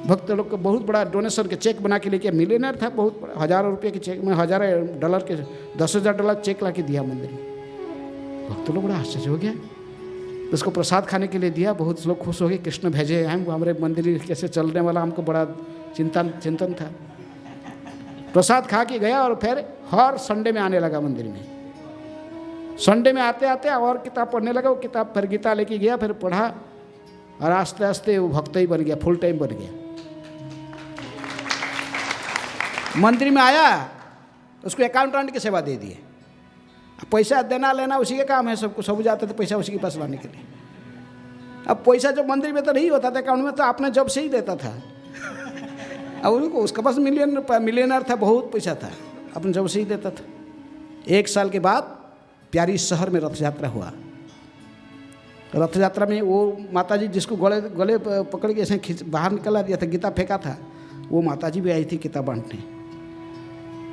भक्त लोग को बहुत बड़ा डोनेशन के चेक बना के लेके, मिलियनर था, बहुत बड़ा, हज़ारों रुपये के चेक में, $1000 के $10,000 चेक ला के दिया मंदिर में। भक्त लोग बड़ा आश्चर्य हो गया, उसको प्रसाद खाने के लिए दिया, बहुत लोग खुश हो गए, कृष्ण भेजे हैं हमारे मंदिर कैसे चलने वाला, हमको बड़ा चिंतन था। प्रसाद खा के गया और फिर हर संडे में आने लगा मंदिर में। संडे में आते आते और किताब पढ़ने लगा, वो किताब फिर गीता लेके गया, फिर पढ़ा और आस्ते आस्ते वो भक्त ही बन गया, फुल टाइम बन गया। मंदिर में आया, उसको अकाउंटेंट की सेवा दे दिए, पैसा देना लेना उसी के काम है, सबको सब जाते थे पैसा उसी के पास लाने के लिए। अब पैसा जब मंदिर में तो नहीं होता था, अकाउंट में तो आपने जब से ही देता था। अब उनको उसके पास मिलियनर था, बहुत पैसा था, अपने जब से ही देता था। 1 साल के बाद प्यारी शहर में रथ यात्रा हुआ। रथ यात्रा में वो माताजी जिसको गले पकड़ के ऐसे बाहर निकला दिया था, गीता फेंका था, वो माताजी भी आई थी किताब बांटने।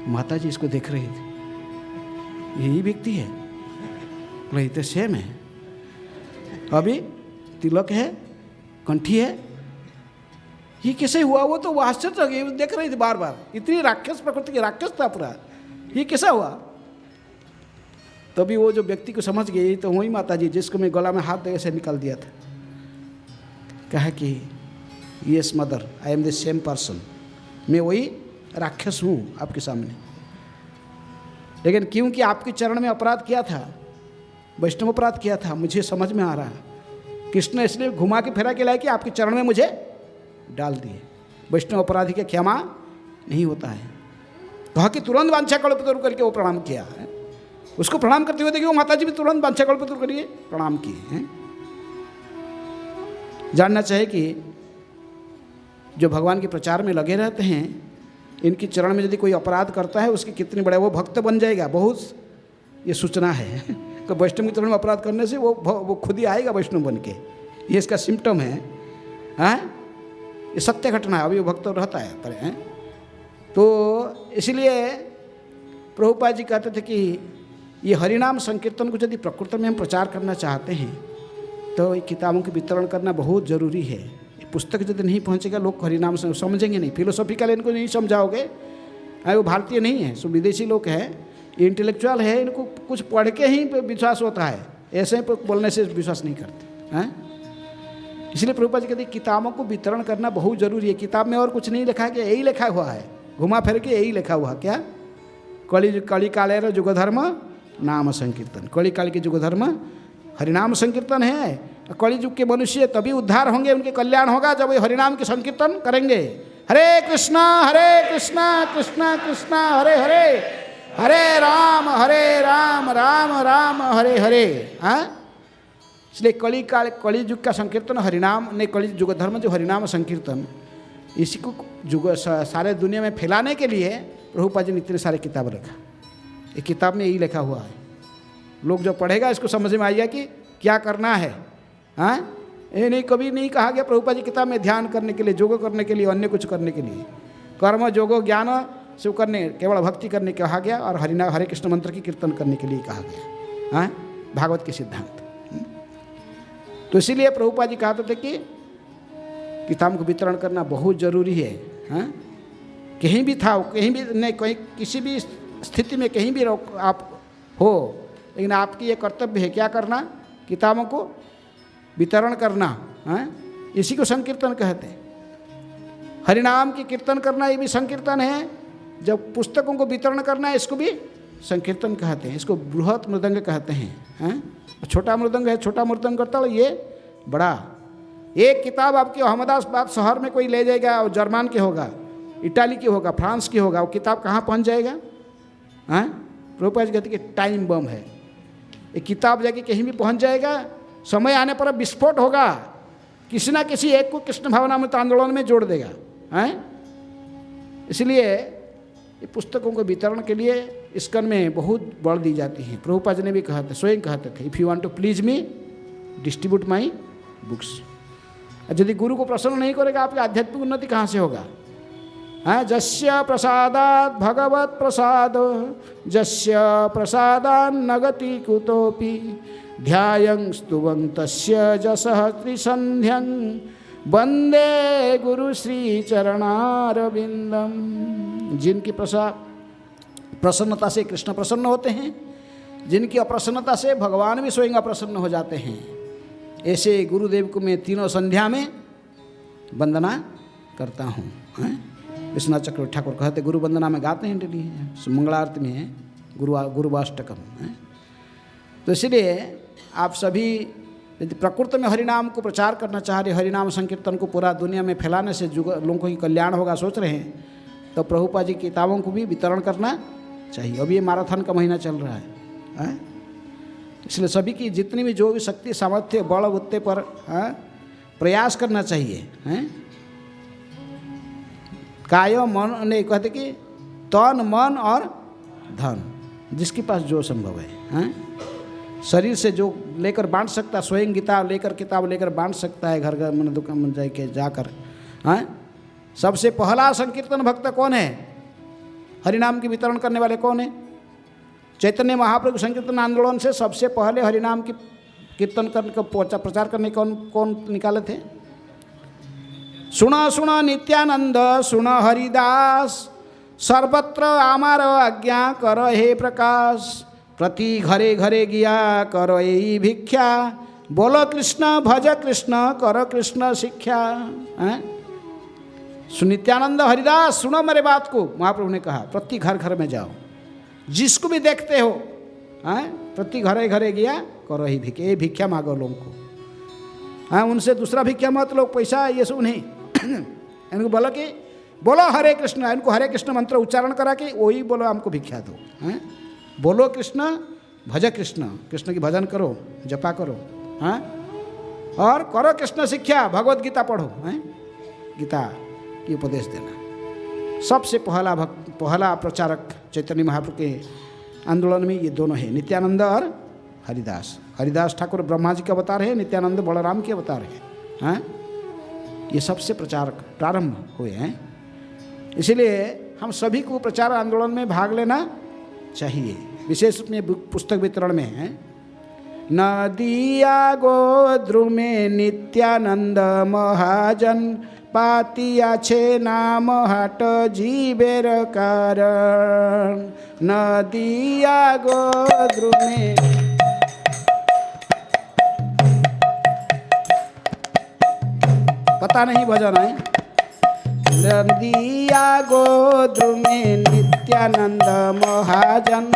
माताजी इसको देख रही थी, यही व्यक्ति है, बोले तो सेम है, अभी तिलक है, कंठी है, ये कैसे हुआ। वो तो आश्चर्य हो गई, देख रही थी बार बार, इतनी राक्षस प्रकृति की, राक्षस था पूरा, ये कैसा हुआ। तभी वो जो व्यक्ति को समझ गई, तो वही माताजी जिसको मैं गला में हाथ दे से निकाल दिया था, कहा कि yes mother, I am the same person, मैं वही राक्षस हूँ आपके सामने, लेकिन क्योंकि आपके चरण में अपराध किया था, वैष्णव अपराध किया था, मुझे समझ में आ रहा है। कृष्ण इसलिए घुमा के फिरा के लाए कि आपके चरण में मुझे डाल दिए। वैष्णव अपराधी के क्षमा नहीं होता है। कहा कि तुरंत वांछा कल्पतरु करके वो प्रणाम किया है। उसको प्रणाम करते हुए देखिए, वो माताजी भी तुरंत वांछा कल्पतरु करिए प्रणाम किए हैं। जानना चाहिए कि जो भगवान के प्रचार में लगे रहते हैं, इनकी चरण में यदि कोई अपराध करता है, उसके कितने बड़े वो भक्त बन जाएगा, बहुत ये सूचना है कि वैष्णव के चरण में अपराध करने से वो खुद ही आएगा वैष्णव बन के, ये इसका सिम्टम है। हाँ ये सत्य घटना है, अभी वो भक्त रहता है पर है। तो इसलिए प्रभुपाद जी कहते थे कि ये हरिनाम संकीर्तन को यदि प्रकृत में हम प्रचार करना चाहते हैं, तो ये किताबों के वितरण करना बहुत ज़रूरी है। पुस्तक यदि नहीं पहुंचेगा, लोग हरिनाम समझेंगे नहीं, फिलोसॉफिकल इनको नहीं समझाओगे। वो भारतीय नहीं है, सो विदेशी लोग हैं, इंटेलेक्चुअल है, इनको कुछ पढ़ के ही विश्वास होता है, ऐसे बोलने से विश्वास नहीं करते हैं। इसलिए प्रभुपाद जी कहते हैं किताबों को वितरण करना बहुत जरूरी है। किताब में और कुछ नहीं लिखा है, यही लिखा हुआ है, घुमा फिर के यही लिखा हुआ। क्या? कली काले युग धर्म नाम संकीर्तन। कली काल के युग धर्म हरिनाम संकीर्तन है, कलि युग के मनुष्य तभी उद्धार होंगे, उनके कल्याण होगा जब वे हरिनाम के संकीर्तन करेंगे। हरे कृष्णा कृष्णा कृष्णा हरे हरे, हरे राम राम राम हरे हरे। हाँ, इसलिए कलि युग का संकीर्तन हरिनाम ने, कलि युग धर्म जो हरिनाम संकीर्तन, इसी को युग सारे दुनिया में फैलाने के लिए प्रभुपाद जी ने इतने सारे किताब रखा। एक किताब में यही लिखा हुआ है, लोग जो पढ़ेगा इसको समझ में आएगा कि क्या करना है। हाँ, ये नहीं, कभी नहीं कहा गया प्रभुपाद जी किताब में ध्यान करने के लिए, जोग करने के लिए, अन्य कुछ करने के लिए, कर्म जोगो ज्ञान शिव करने, केवल भक्ति करने के कहा गया, और हरे कृष्ण मंत्र की कीर्तन करने के लिए कहा गया। हाँ, भागवत के सिद्धांत। तो इसीलिए प्रभुपाद जी कहते थे कि किताब को वितरण करना बहुत जरूरी है। हाँ, कहीं भी था, कहीं भी नहीं, कहीं किसी भी स्थिति में कहीं भी आप हो, लेकिन आपकी ये कर्तव्य है क्या करना, किताबों को वितरण करना। हाँ, इसी को संकीर्तन कहते हैं। हरिनाम की कीर्तन करना ये भी संकीर्तन है। जब पुस्तकों को वितरण करना है इसको भी संकीर्तन कहते हैं। इसको बृहत मृदंग कहते हैं। हाँ, छोटा मृदंग है, छोटा मृदंग करता है, ये बड़ा। एक किताब आपके अहमदाबाद शहर में कोई ले जाएगा और जर्मन के होगा, इटाली की होगा, फ्रांस की होगा, वो किताब कहाँ पहुँच जाएगा? हाँ, प्रभुपाद जी कहते कि टाइम बम है, ये किताब जाके कहीं भी पहुँच जाएगा, समय आने पर विस्फोट होगा, किसी ना किसी एक को कृष्ण भावनामृत आंदोलन में जोड़ देगा। हैं, इसलिए ये पुस्तकों को वितरण के लिए इस्कन में बहुत बल दी जाती है। प्रभुपाद जी ने भी कहते, स्वयं कहते थे, if you want to please me distribute my books. यदि गुरु को प्रसन्न नहीं करेगा, आपकी आध्यात्मिक उन्नति कहाँ से होगा? हाँ, जस्य प्रसादात् भगवत प्रसाद, जस्य प्रसादात् न गति कुतोपि, ध्यायं स्तुवं तस्य जसः त्रिसन्ध्यं, वंदे गुरु श्री चरणारविंदम। जिनकी प्रसन्नता से कृष्ण प्रसन्न होते हैं, जिनकी अप्रसन्नता से भगवान भी स्वयं अप्रसन्न हो जाते हैं, ऐसे गुरुदेव को मैं तीनों संध्या में वंदना करता हूँ। विश्वनाथ चक्रवर्ती ठाकुर कहते, गुरु वंदना में गाते हैं डेली, मंगलारती में है गुरुवाष्टकम। तो इसलिए आप सभी यदि प्रकृत में हरिनाम को प्रचार करना चाह रहे, हरिनाम संकीर्तन को पूरा दुनिया में फैलाने से लोगों को कल्याण होगा सोच रहे हैं, तो प्रभुपाद जी की किताबों को भी वितरण करना चाहिए। अभी ये मैराथन का महीना चल रहा है। इसलिए सभी की जितनी भी जो भी शक्ति सामर्थ्य बल उत्ते पर प्रयास करना चाहिए। काय मन ने कहते कि तन मन और धन, जिसके पास जो संभव है, शरीर से जो लेकर बांट सकता, स्वयं गीता लेकर किताब लेकर बांट सकता है, घर घर मन दुकान में जाकर। हाँ, सबसे पहला संकीर्तन भक्त कौन है? हरिनाम की वितरण करने वाले कौन है? चैतन्य महाप्रभु संकीर्तन आंदोलन से सबसे पहले हरिनाम की कीर्तन करने प्रचार करने कौन निकाले थे? सुना सुना नित्यानंद, सुना हरिदास, सर्वत्र आमार आज्ञा कर हे प्रकाश, प्रति घरे घरे गया करो यही भिक्षा, बोलो कृष्ण भज कृष्ण करो कृष्ण शिक्षा। नित्यानंद हरिदास, सुनो मेरे बात को, महाप्रभु ने कहा प्रति घर घर में जाओ, जिसको भी देखते हो, प्रति घरे घरे गया करो ही भिक्षा, ये भिक्षा मांगो लोगों को। हाँ, उनसे दूसरा भिक्षा मत लो, पैसा ये सब नहीं। इनको बोलो कि बोलो हरे कृष्ण, इनको हरे कृष्ण मंत्र उच्चारण करा के वही बोलो हमको भिक्षा दो। बोलो कृष्ण भज कृष्ण, कृष्ण की भजन करो, जपा करो। हाँ, और करो कृष्ण शिक्षा, भगवत गीता पढ़ो। गीता की उपदेश देना। सबसे पहला प्रचारक चैतन्य महाप्रभु के आंदोलन में ये दोनों है, नित्यानंद और हरिदास। हरिदास ठाकुर ब्रह्मा जी के अवतार है, नित्यानंद बलराम के अवतार है। हाँ, ये सबसे प्रचारक प्रारंभ हुए हैं। इसीलिए हम सभी को प्रचार आंदोलन में भाग लेना चाहिए, विशेष में पुस्तक वितरण में है। नदिया गोद्रुमे नित्यानंद महाजन, पातिया छे नाम हट जीवेर कारण, नदिया गोद्रुमे। पता नहीं भजन है। नदिया गोद्रुमे नित्यानंद महाजन,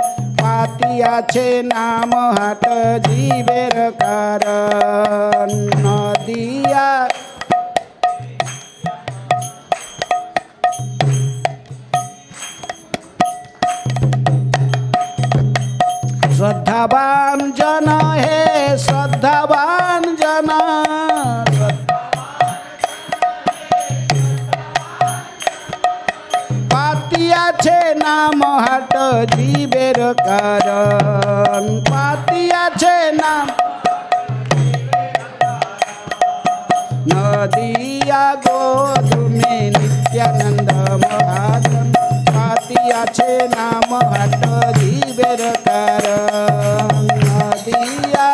পাতিয়াছে নাম হাট জীবের কারণ নদিয়া শ্রদ্ধাবান জন হে শ্রদ্ধাবান জন পাতিয়াছে নাম হাট জীবের কারণ পাতিয়াছে নাম নদিয়া গোধূমে নিত্যানন্দ মহাজন পাতিয়াছে নাম হাট জীবের কারণ নদিয়া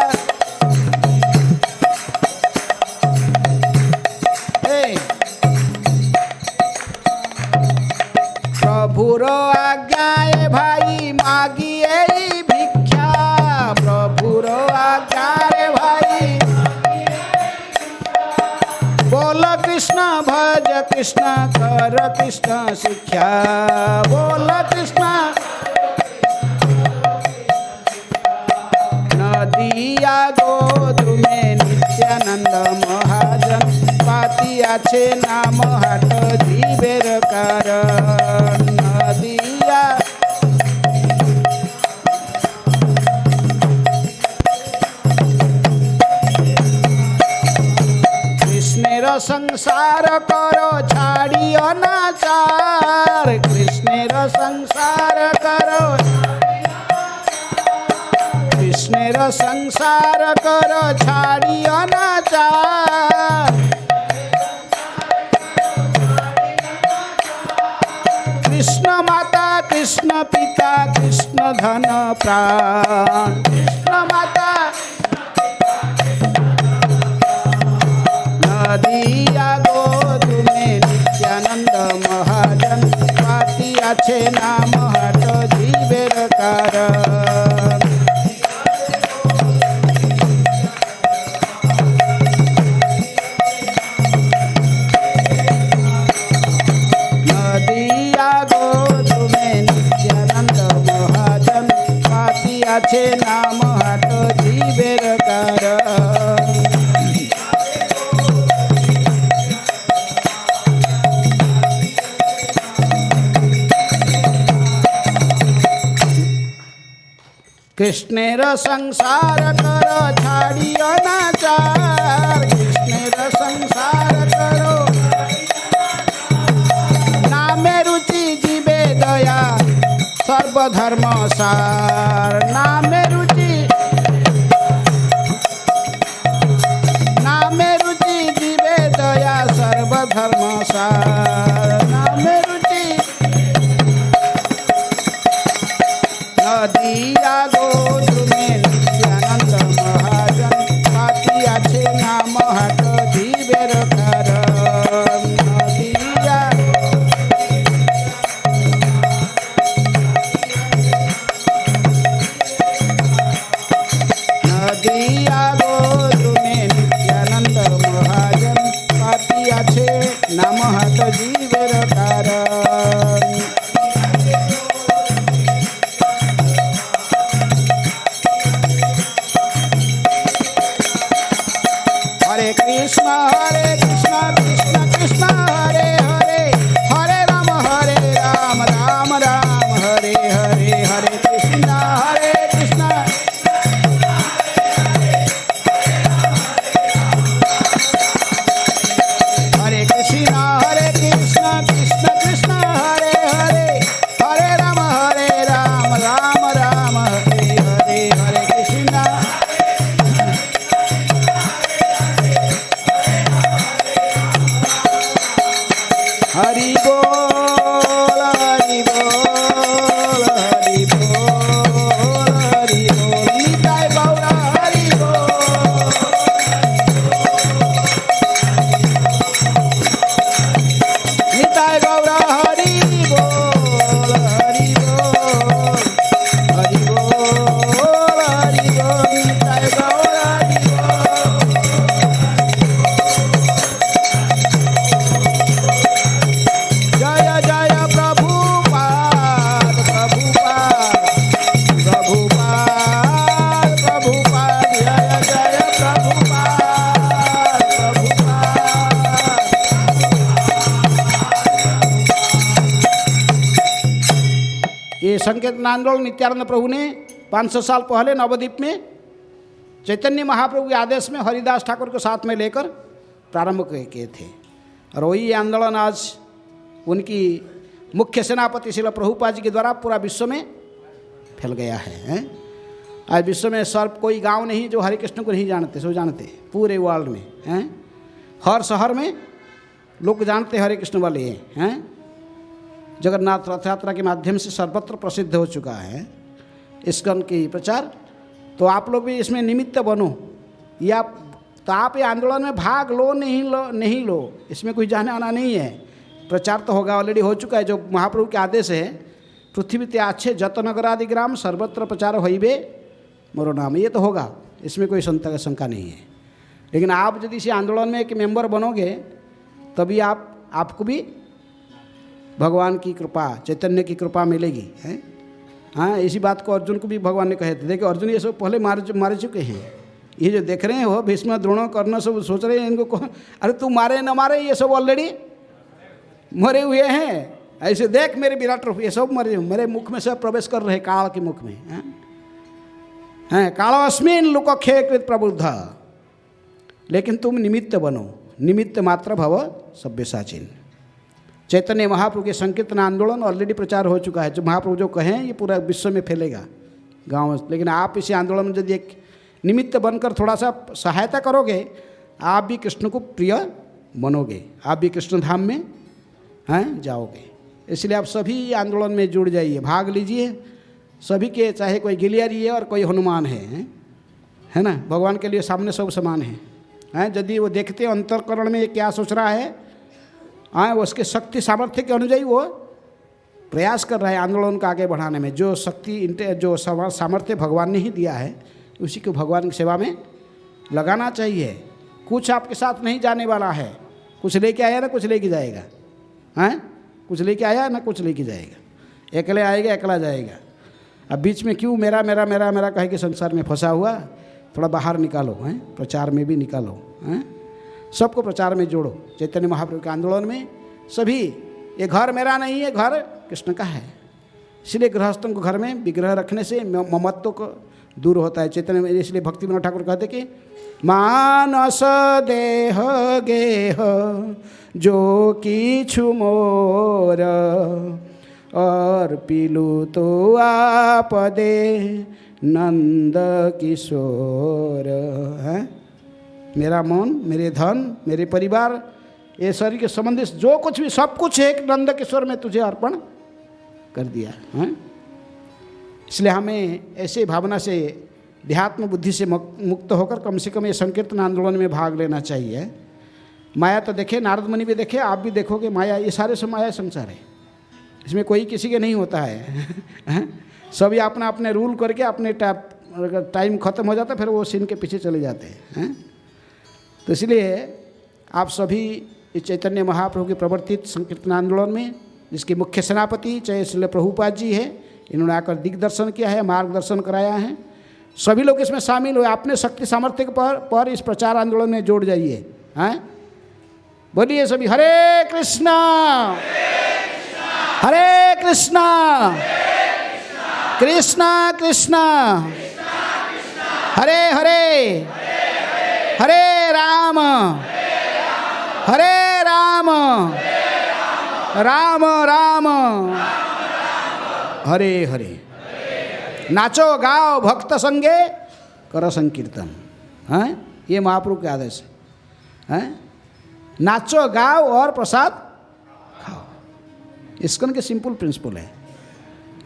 প্রভুর আজ্ঞায় ভাই মাগি এই ভিক্ষা প্রভুর আজ্ঞায় ভাই बोल कृष्ण भज कृष्ण कर कृष्ण शिक्षा बोल कृष्ण नदिया गोधूमे नित्यानंद महाजन पाতিয়াছে नाम हाट जीवेर कारण नदिया संसार करो छाड़ियो नाचार कृष्णेर संसार करो कृष्णेर संसार करो छाड़ियो नाचार कृष्ण माता कृष्ण पिता कृष्ण धन प्राण कृष्ण माता नदिया गोधूमे नित्यानंद महाजन पाতিয়াছে नाम हाट जीवेर कारण नदिया गोधूमे नित्यानंद महाजन पाতিয়াছে नाम हाट जीवेर कारण कृष्णेर संसार करो छाड़ियो नाचार कृष्णेर संसार करो नामे रुचि जीवे दया सर्वधर्म सार नामे रुचि जीवे दया सर्वधर्म सार नामे रुचि नदिया गोधूमे नित्यानंद महाजन पाতিয়াছে नाम हाट जीवेर कारण नदिया नदिया गोधूमे नित्यानंद महाजन पाতিয়াছে नाम हाट जीवेर कारण हरे कृष्ण कृष्ण कृष्ण हरे हरे हरे राम राम राम हरे हरे हरे कृष्ण हरे कृष्ण कृष्ण कृष्ण हरे हरे हरे राम राम राम हरे हरे हरे कृष्ण संकीर्तन आंदोलन नित्यानंद प्रभु ने 500 साल पहले नवद्वीप में चैतन्य महाप्रभु के आदेश में हरिदास ठाकुर को साथ में लेकर प्रारंभ किए थे। और वही आंदोलन आज उनकी मुख्य सेनापति श्रील प्रभुपाद जी के द्वारा पूरा विश्व में फैल गया है। आज विश्व में सर्व कोई गांव नहीं जो हरे कृष्ण को नहीं जानते, सब जानते पूरे वर्ल्ड में हैं। हर शहर में लोग जानते हरे कृष्ण वाले हैं। जगन्नाथ रथ यात्रा के माध्यम से सर्वत्र प्रसिद्ध हो चुका है इस्कॉन की प्रचार। तो आप लोग भी इसमें निमित्त बनो, या तो आप ये आंदोलन में भाग लो नहीं लो, इसमें कोई जाने आना नहीं है। प्रचार तो होगा, ऑलरेडी हो चुका है। जो महाप्रभु के आदेश है, पृथ्वी ते आछे जत नगरादि ग्राम सर्वत्र प्रचार होइबे मोरो नाम, ये तो होगा, इसमें कोई शंका नहीं है। लेकिन आप यदि इसी आंदोलन में एक मेंबर बनोगे तभी आपको भी भगवान की कृपा, चैतन्य की कृपा मिलेगी है। हाँ, इसी बात को अर्जुन को भी भगवान ने कहे थे। देखिए अर्जुन ये सब पहले मार चुके हैं। ये जो देख रहे हैं हो भीष्म द्रोण कर्ण सब सोच रहे हैं इनको अरे तू मारे न मारे, ये सब ऑलरेडी मरे हुए हैं। ऐसे देख मेरे विराट रूप, ये सब मरे, मेरे मुख में सब प्रवेश कर रहे काल के मुख में हैं। कालोस्मिन लोकक्षय कृत प्रबुद्ध। लेकिन तुम निमित्त बनो, निमित्त मात्र भव सव्यसाचिन। चैतन्य महाप्रभु के संकीर्तन आंदोलन ऑलरेडी प्रचार हो चुका है। जो महाप्रभु जो कहें ये पूरा विश्व में फैलेगा गाँव। लेकिन आप इसी आंदोलन में यदि एक निमित्त बनकर थोड़ा सा सहायता करोगे, आप भी कृष्ण को प्रिय बनोगे, आप भी कृष्ण धाम में हैं जाओगे। इसलिए आप सभी आंदोलन में जुड़ जाइए, भाग लीजिए। सभी के, चाहे कोई गिलियारी है और कोई हनुमान है ना, भगवान के लिए सामने सब समान हैं। यदि वो देखते हैं अंतःकरण में ये क्या सोच रहा है, उसके शक्ति सामर्थ्य के अनुଯାयी वो प्रयास कर रहा है आंदोलन को आगे बढ़ाने में। जो शक्ति, जो सामर्थ्य भगवान ने ही दिया है, उसी को भगवान की सेवा में लगाना चाहिए। कुछ आपके साथ नहीं जाने वाला है, कुछ लेके आया ना कुछ लेके जाएगा, हैं? कुछ लेके आया ना कुछ लेके जाएगा, अकेले आएगा अकेला जाएगा। अब बीच में क्यों मेरा मेरा मेरा मेरा कहे कि संसार में फंसा हुआ, थोड़ा बाहर निकालो, हैं? प्रचार में भी निकालो, हैं? सबको प्रचार में जोड़ो। चैतन्य महाप्रभु के आंदोलन में सभी, ये घर मेरा नहीं है, घर कृष्ण का है। इसलिए गृहस्थों को घर में विग्रह रखने से ममत्व को दूर होता है। चैतन्य, इसलिए भक्ति विनोद ठाकुर कहते कि मानस देह गेह जो किछु मोर और पीलू तो आप दे नंद किशोर। है मेरा मन, मेरे धन, मेरे परिवार, ये शरीर के संबंधी जो कुछ भी, सब कुछ एक नंद किशोर में तुझे अर्पण कर दिया है। इसलिए हमें ऐसे भावना से, ध्यात्म बुद्धि से मुक्त होकर कम से कम ये संकीर्तन आंदोलन में भाग लेना चाहिए। माया तो देखे, नारद मुनि भी देखे, आप भी देखोगे माया, ये सारे सब माया संसार है। इसमें कोई किसी के नहीं होता है। सभी अपना अपने रूल करके अपने टाइम खत्म हो जाता है, फिर वो सीन के पीछे चले जाते हैं। तो इसलिए आप सभी इस चैतन्य महाप्रभु के प्रवर्तित संकीर्तन आंदोलन में, जिसके मुख्य सेनापति चाहे श्रील प्रभुपाद जी है, इन्होंने आकर दिग्दर्शन किया है, मार्गदर्शन कराया है। सभी लोग इसमें शामिल हुए, अपने शक्ति सामर्थ्य पर इस प्रचार आंदोलन में जोड़ जाइए। हैं, बोलिए सभी हरे कृष्णा हरे कृष्णा कृष्णा कृष्णा हरे हरे हरे राम राम राम हरे हरे। नाचो गाओ भक्त संगे करो संकीर्तन। हैं, ये महाप्रभु के आदेश है। नाचो गाओ और प्रसाद खाओ, इस्कॉन के सिंपल प्रिंसिपल है।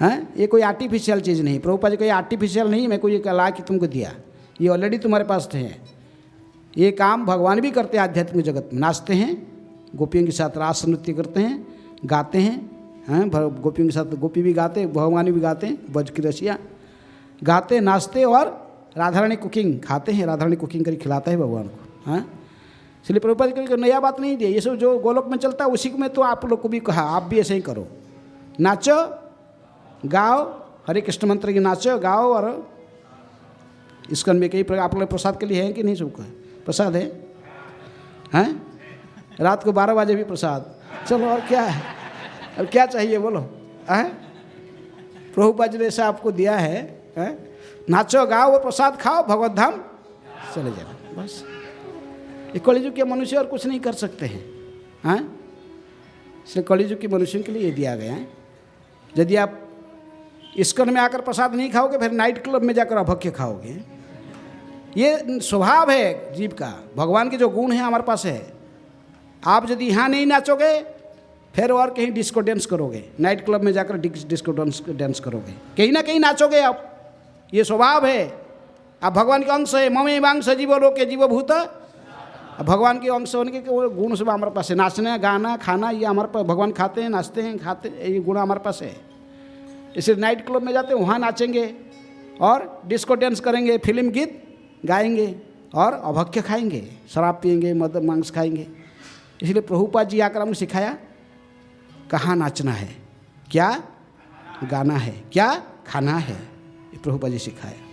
हैं, ये कोई आर्टिफिशियल चीज़ नहीं। प्रभुपाद जी कोई आर्टिफिशियल नहीं, मैं कोई ला के तुमको दिया, ये ऑलरेडी तुम्हारे पास थे। ये काम भगवान भी करते हैं आध्यात्मिक जगत में। नाचते हैं, गोपियों के साथ रास नृत्य करते हैं, गाते हैं। गोपियों के साथ गोपी भी गाते, भगवान भी गाते हैं, बज की रसिया गाते नाचते, और राधा रानी कुकिंग खाते हैं, राधा रानी कुकिंग करके खिलाता है भगवान को। हाँ, इसलिए प्रभुपाद जी को नया बात नहीं दी, ये सब जो गोलोक में चलता है उसी में तो आप लोग को भी कहा, आप भी ऐसे ही करो। नाचो गाओ, हरे कृष्ण मंत्र की नाचो गाओ। और इस्कॉन में कई आप लोग प्रसाद के लिए हैं कि नहीं? सबका प्रसाद है। हैं, रात को 12 बजे भी प्रसाद। चलो और क्या है, अब क्या चाहिए बोलो। हैं, प्रभुपाद जी ने ऐसा आपको दिया है, नाचो गाओ और प्रसाद खाओ, भगवत धाम चले जाओ। बस ये कलिजुग के मनुष्य और कुछ नहीं कर सकते हैं। हाँ, इसलिए कलिजुग के मनुष्यों के लिए ये दिया गया है। यदि आप इस्कन में आकर प्रसाद नहीं खाओगे, फिर नाइट क्लब में जाकर अभक्ष्य खाओगे। ये स्वभाव है जीव का। भगवान के जो गुण हैं हमारे पास है। आप यदि यहाँ नहीं नाचोगे, फिर और कहीं डिस्को डांस करोगे, नाइट क्लब में जाकर डिस्को डांस करोगे, कहीं ना कहीं नाचोगे आप। ये स्वभाव है। आप भगवान के अंश है। ममेवांश जीवो लोके जीवभूत। भगवान के अंश होने के वो गुण सब हमारे पास है। नाचना, गाना, खाना, ये हमारे पास। भगवान खाते हैं, नाचते हैं, खाते, ये गुण हमारे पास है। इसलिए नाइट क्लब में जाते हैं, वहाँ नाचेंगे और डिस्को डांस करेंगे, फिल्म गीत गाएंगे और अभक्ष्य खाएंगे, शराब पिएंगे, मद मांस खाएंगे। इसलिए प्रभुपाद जी आकर हमने सिखाया कहाँ नाचना है, क्या गाना है, क्या खाना है। ये प्रभुपाद जी सिखाया।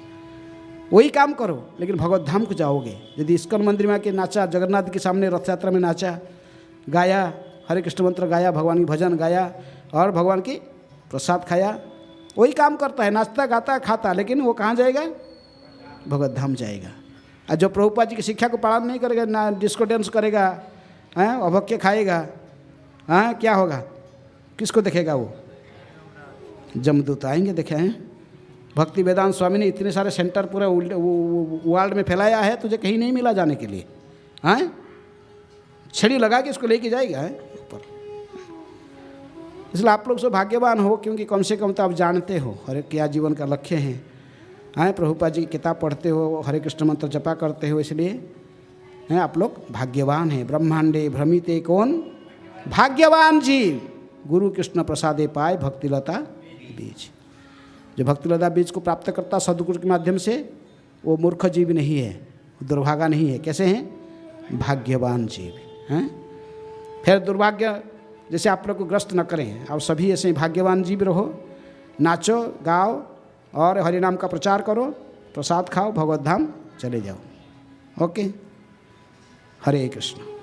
वही काम करो, लेकिन भगवत धाम को जाओगे। यदि इस्कॉन मंदिर में आके नाचा, जगन्नाथ के सामने रथ यात्रा में नाचा, गाया, हरे कृष्ण मंत्र गाया, भगवान की भजन गाया और भगवान की प्रसाद खाया, वही काम करता है। नाचता, गाता, खाता, लेकिन वो कहाँ जाएगा? भगवत धाम जाएगा। और जो प्रभुपाद जी की शिक्षा को पालन नहीं करेगा, ना डिस्को डांस करेगा, अभक्ष्य खाएगा, क्या होगा? किसको देखेगा वो? जमदूत आएंगे। देखे हैं भक्ति वेदांत स्वामी ने इतने सारे सेंटर पूरे वर्ल्ड में फैलाया है, तुझे कहीं नहीं मिला जाने के लिए। छड़ी लगा के इसको लेके जाएगा ऊपर। इसलिए आप लोग सब भाग्यवान हो, क्योंकि कम से कम तो आप जानते हो हरे क्या जीवन का लक्ष्य है। प्रभुपाद जी की किताब पढ़ते हो, हरे कृष्ण मंत्र जपा करते हो, इसलिए आप लोग भाग्यवान हैं। ब्रह्मांडे भ्रमिते कौन भाग्यवान जीव, गुरु कृष्ण प्रसादे पाए भक्तिलता बीज। जो भक्तिलता बीज को प्राप्त करता सदगुरु के माध्यम से, वो मूर्ख जीव नहीं है, दुर्भागा नहीं है। कैसे हैं? भाग्यवान जीव हैं। फिर दुर्भाग्य जैसे आप लोग को ग्रस्त न करें, आप सभी ऐसे भाग्यवान जीव रहो। नाचो, गाओ और हरिनाम का प्रचार करो, प्रसाद खाओ, भगवत धाम चले जाओ। ओके, हरे कृष्ण।